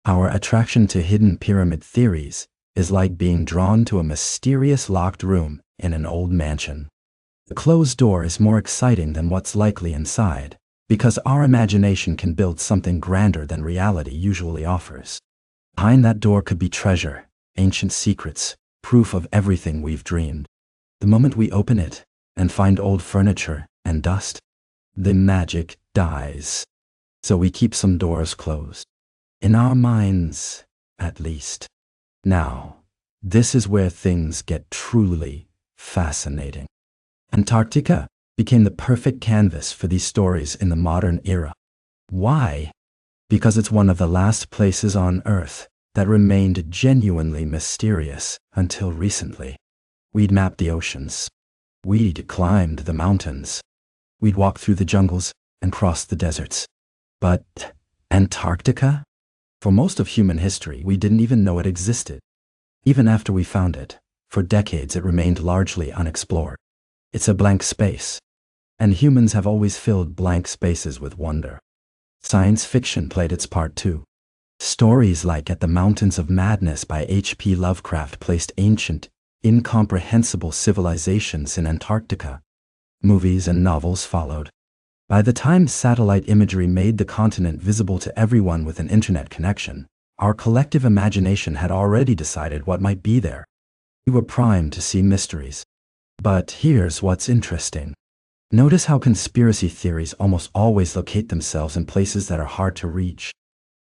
Our attraction to hidden pyramid theories is like being drawn to a mysterious locked room in an old mansion. The closed door is more exciting than what's likely inside, because our imagination can build something grander than reality usually offers. Behind that door could be treasure, ancient secrets, proof of everything we've dreamed. The moment we open it and find old furniture and dust, the magic dies. So we keep some doors closed. In our minds, at least. Now, this is where things get truly fascinating. Antarctica became the perfect canvas for these stories in the modern era. Why? Because it's one of the last places on Earth that remained genuinely mysterious until recently. We'd mapped the oceans. We'd climbed the mountains. We'd walked through the jungles and crossed the deserts. But Antarctica? For most of human history, we didn't even know it existed. Even after we found it, for decades it remained largely unexplored. It's a blank space. And humans have always filled blank spaces with wonder. Science fiction played its part too. Stories like At the Mountains of Madness by H.P. Lovecraft placed ancient, incomprehensible civilizations in Antarctica. Movies and novels followed. By the time satellite imagery made the continent visible to everyone with an internet connection, our collective imagination had already decided what might be there. We were primed to see mysteries. But here's what's interesting. Notice how conspiracy theories almost always locate themselves in places that are hard to reach.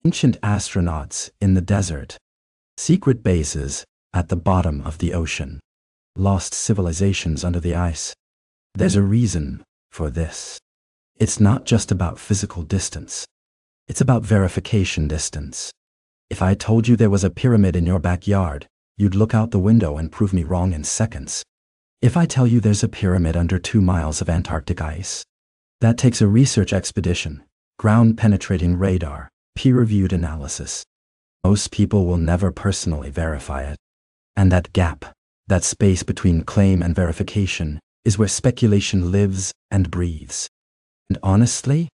Ancient astronauts in the desert. Secret bases at the bottom of the ocean. Lost civilizations under the ice. There's a reason for this. It's not just about physical distance. It's about verification distance. If I told you there was a pyramid in your backyard, you'd look out the window and prove me wrong in seconds. If I tell you there's a pyramid under 2 miles of Antarctic ice, that takes a research expedition, ground-penetrating radar, peer-reviewed analysis. Most people will never personally verify it. And that gap, that space between claim and verification, is where speculation lives and breathes. And honestly,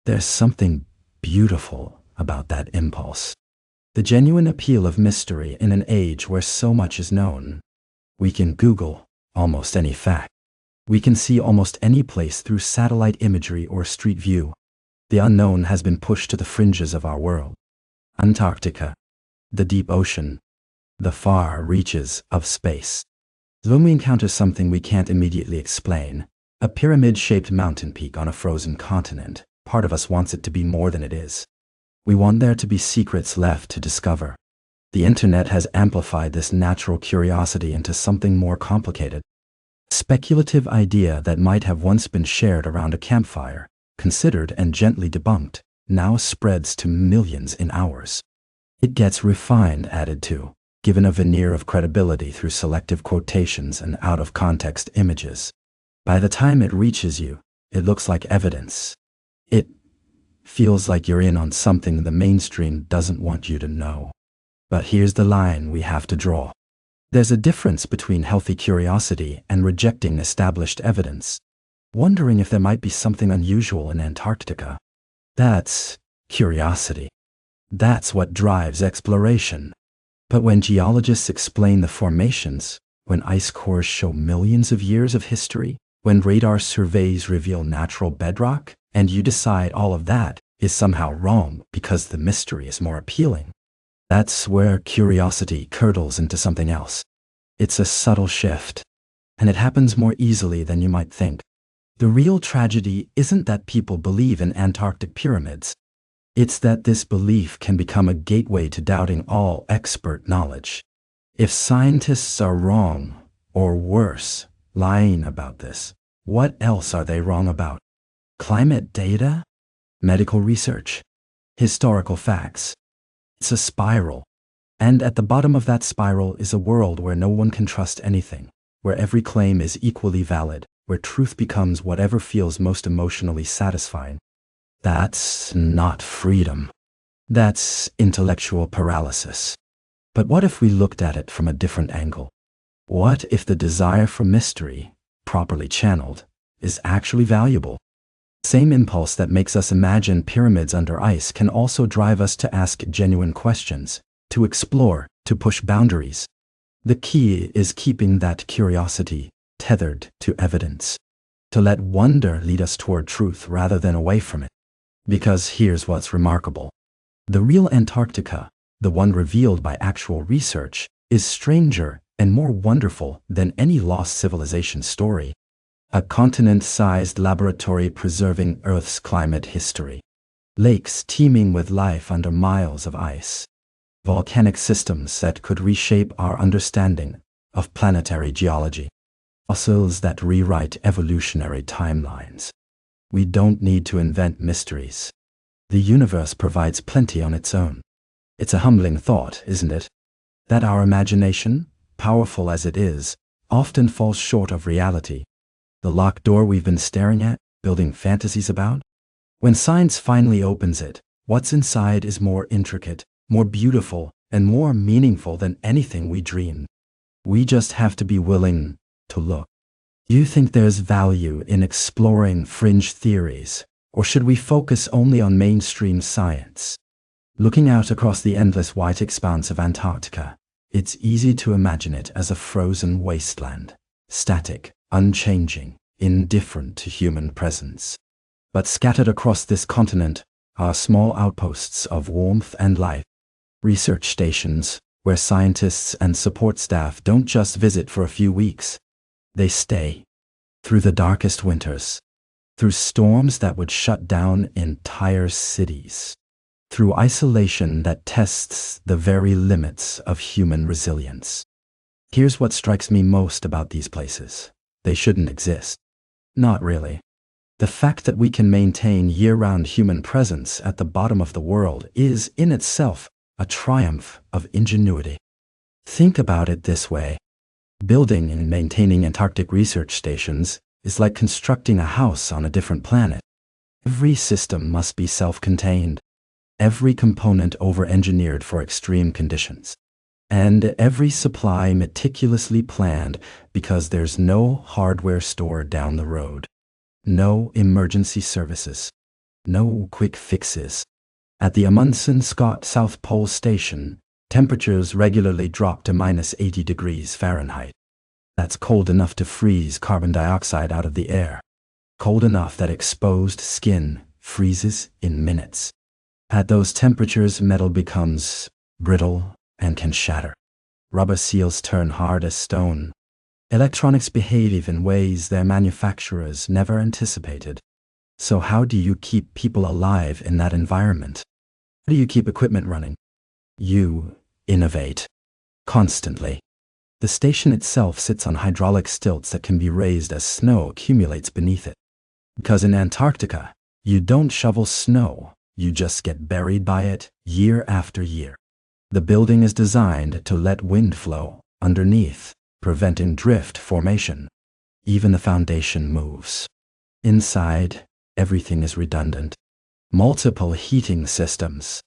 there's something beautiful about that impulse. The genuine appeal of mystery in an age where so much is known. We can Google almost any fact. We can see almost any place through satellite imagery or street view. The unknown has been pushed to the fringes of our world. Antarctica, the deep ocean, the far reaches of space. When we encounter something we can't immediately explain, a pyramid-shaped mountain peak on a frozen continent, part of us wants it to be more than it is. We want there to be secrets left to discover. The internet has amplified this natural curiosity into something more complicated. A speculative idea that might have once been shared around a campfire, considered and gently debunked, now spreads to millions in hours. It gets refined, added to, given a veneer of credibility through selective quotations and out-of-context images. By the time it reaches you, it looks like evidence. It feels like you're in on something the mainstream doesn't want you to know. But here's the line we have to draw. There's a difference between healthy curiosity and rejecting established evidence, wondering if there might be something unusual in Antarctica. That's curiosity. That's what drives exploration. But when geologists explain the formations, when ice cores show millions of years of history, when radar surveys reveal natural bedrock, and you decide all of that is somehow wrong because the mystery is more appealing, that's where curiosity curdles into something else. It's a subtle shift, and it happens more easily than you might think. The real tragedy isn't that people believe in Antarctic pyramids. It's that this belief can become a gateway to doubting all expert knowledge. If scientists are wrong, or worse, lying about this, what else are they wrong about? Climate data? Medical research? Historical facts? It's a spiral. And at the bottom of that spiral is a world where no one can trust anything, where every claim is equally valid, where truth becomes whatever feels most emotionally satisfying. That's not freedom. That's intellectual paralysis. But what if we looked at it from a different angle? What if the desire for mystery, properly channeled, is actually valuable? The same impulse that makes us imagine pyramids under ice can also drive us to ask genuine questions, to explore, to push boundaries. The key is keeping that curiosity tethered to evidence, to let wonder lead us toward truth rather than away from it. Because here's what's remarkable. The real Antarctica, the one revealed by actual research, is stranger and more wonderful than any lost civilization story. A continent-sized laboratory preserving Earth's climate history. Lakes teeming with life under miles of ice. Volcanic systems that could reshape our understanding of planetary geology. Fossils that rewrite evolutionary timelines. We don't need to invent mysteries. The universe provides plenty on its own. It's a humbling thought, isn't it? That our imagination, powerful as it is, often falls short of reality. The locked door we've been staring at, building fantasies about? When science finally opens it, what's inside is more intricate, more beautiful, and more meaningful than anything we dreamed. We just have to be willing to look. Do you think there's value in exploring fringe theories, or should we focus only on mainstream science? Looking out across the endless white expanse of Antarctica, it's easy to imagine it as a frozen wasteland, static, unchanging, indifferent to human presence. But scattered across this continent are small outposts of warmth and life. Research stations, where scientists and support staff don't just visit for a few weeks. They stay. Through the darkest winters. Through storms that would shut down entire cities. Through isolation that tests the very limits of human resilience. Here's what strikes me most about these places. They shouldn't exist. Not really. The fact that we can maintain year-round human presence at the bottom of the world is, in itself, a triumph of ingenuity. Think about it this way. Building and maintaining Antarctic research stations is like constructing a house on a different planet. Every system must be self-contained. Every component over-engineered for extreme conditions. And every supply meticulously planned because there's no hardware store down the road. No emergency services. No quick fixes. At the Amundsen Scott South Pole Station, temperatures regularly drop to -80 degrees Fahrenheit. That's cold enough to freeze carbon dioxide out of the air. Cold enough that exposed skin freezes in minutes. At those temperatures, metal becomes brittle and can shatter. Rubber seals turn hard as stone. Electronics behave in ways their manufacturers never anticipated. So how do you keep people alive in that environment? How do you keep equipment running? You innovate constantly. The station itself sits on hydraulic stilts that can be raised as snow accumulates beneath it. Because in Antarctica, you don't shovel snow, you just get buried by it year after year. The building is designed to let wind flow underneath, preventing drift formation. Even the foundation moves. Inside, everything is redundant. Multiple heating systems.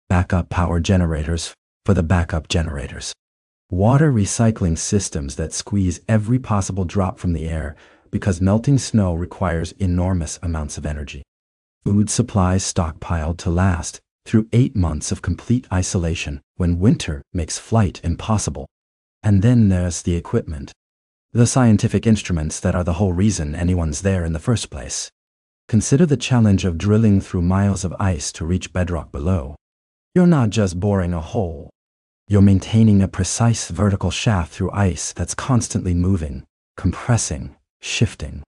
Backup power generators for the backup generators. Water recycling systems that squeeze every possible drop from the air because melting snow requires enormous amounts of energy. Food supplies stockpiled to last through 8 months of complete isolation when winter makes flight impossible. And then there's the equipment. The scientific instruments that are the whole reason anyone's there in the first place. Consider the challenge of drilling through miles of ice to reach bedrock below. You're not just boring a hole. You're maintaining a precise vertical shaft through ice that's constantly moving, compressing, shifting.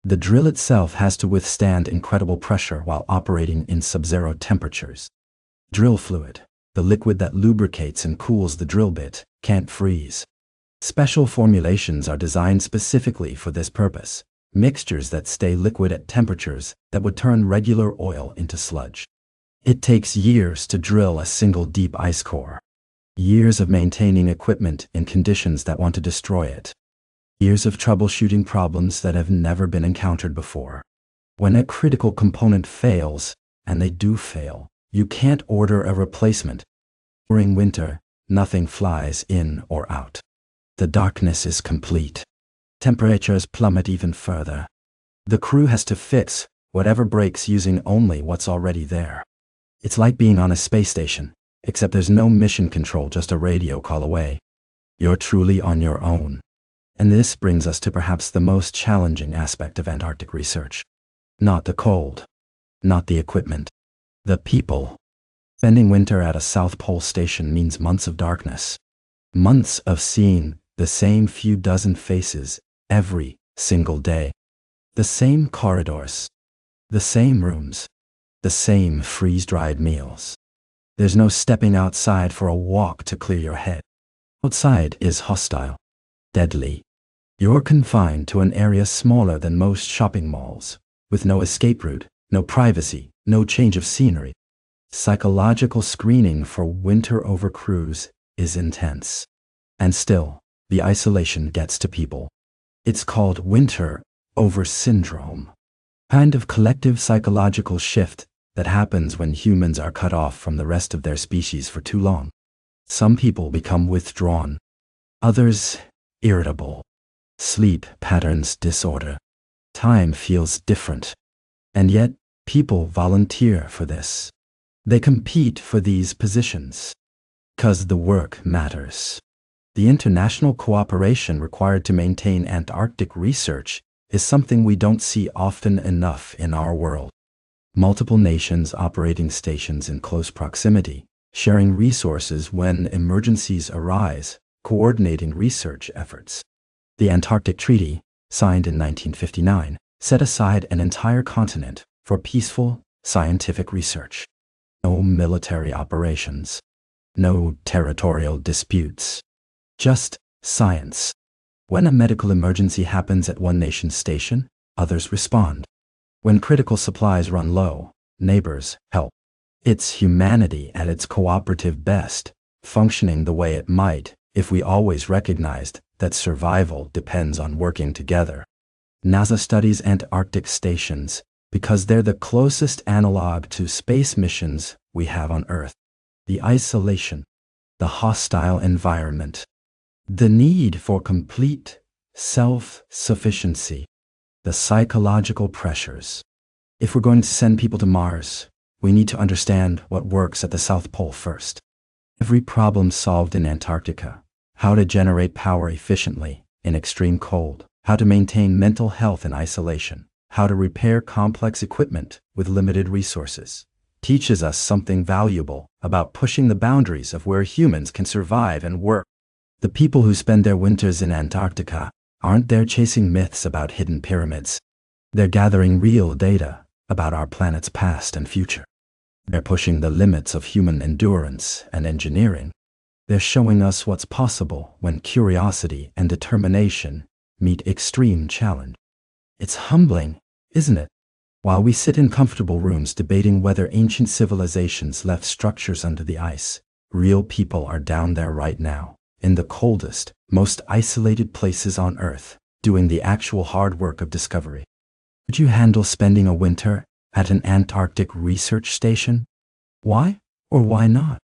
The drill itself has to withstand incredible pressure while operating in sub-zero temperatures. Drill fluid, the liquid that lubricates and cools the drill bit, can't freeze. Special formulations are designed specifically for this purpose, mixtures that stay liquid at temperatures that would turn regular oil into sludge. It takes years to drill a single deep ice core. Years of maintaining equipment in conditions that want to destroy it. Years of troubleshooting problems that have never been encountered before. When a critical component fails, and they do fail, you can't order a replacement. During winter, nothing flies in or out. The darkness is complete. Temperatures plummet even further. The crew has to fix whatever breaks using only what's already there. It's like being on a space station, except there's no mission control, just a radio call away. You're truly on your own. And this brings us to perhaps the most challenging aspect of Antarctic research. Not the cold. Not the equipment. The people. Spending winter at a South Pole station means months of darkness. Months of seeing the same few dozen faces every single day. The same corridors. The same rooms. The same freeze-dried meals. There's no stepping outside for a walk to clear your head. Outside is hostile. Deadly. You're confined to an area smaller than most shopping malls, with no escape route, no privacy, no change of scenery. Psychological screening for winter over crews is intense. And still, the isolation gets to people. It's called winter over syndrome. Kind of collective psychological shift that happens when humans are cut off from the rest of their species for too long. Some people become withdrawn. Others, irritable. Sleep patterns disorder. Time feels different. And yet, people volunteer for this. They compete for these positions. 'Cause the work matters. The international cooperation required to maintain Antarctic research is something we don't see often enough in our world. Multiple nations operating stations in close proximity, sharing resources when emergencies arise, coordinating research efforts. The Antarctic Treaty, signed in 1959, set aside an entire continent for peaceful, scientific research. No military operations. No territorial disputes. Just science. When a medical emergency happens at one nation's station, others respond. When critical supplies run low, neighbors help. It's humanity at its cooperative best, functioning the way it might if we always recognized that survival depends on working together. NASA studies Antarctic stations because they're the closest analog to space missions we have on Earth. The isolation, the hostile environment, the need for complete self-sufficiency, the psychological pressures. If we're going to send people to Mars, we need to understand what works at the South Pole first. Every problem solved in Antarctica, how to generate power efficiently in extreme cold, how to maintain mental health in isolation, how to repair complex equipment with limited resources, teaches us something valuable about pushing the boundaries of where humans can survive and work. The people who spend their winters in Antarctica aren't there chasing myths about hidden pyramids. They're gathering real data about our planet's past and future. They're pushing the limits of human endurance and engineering. They're showing us what's possible when curiosity and determination meet extreme challenge. It's humbling, isn't it? While we sit in comfortable rooms debating whether ancient civilizations left structures under the ice, real people are down there right now, in the coldest, most isolated places on Earth, doing the actual hard work of discovery. Would you handle spending a winter at an Antarctic research station? Why or why not?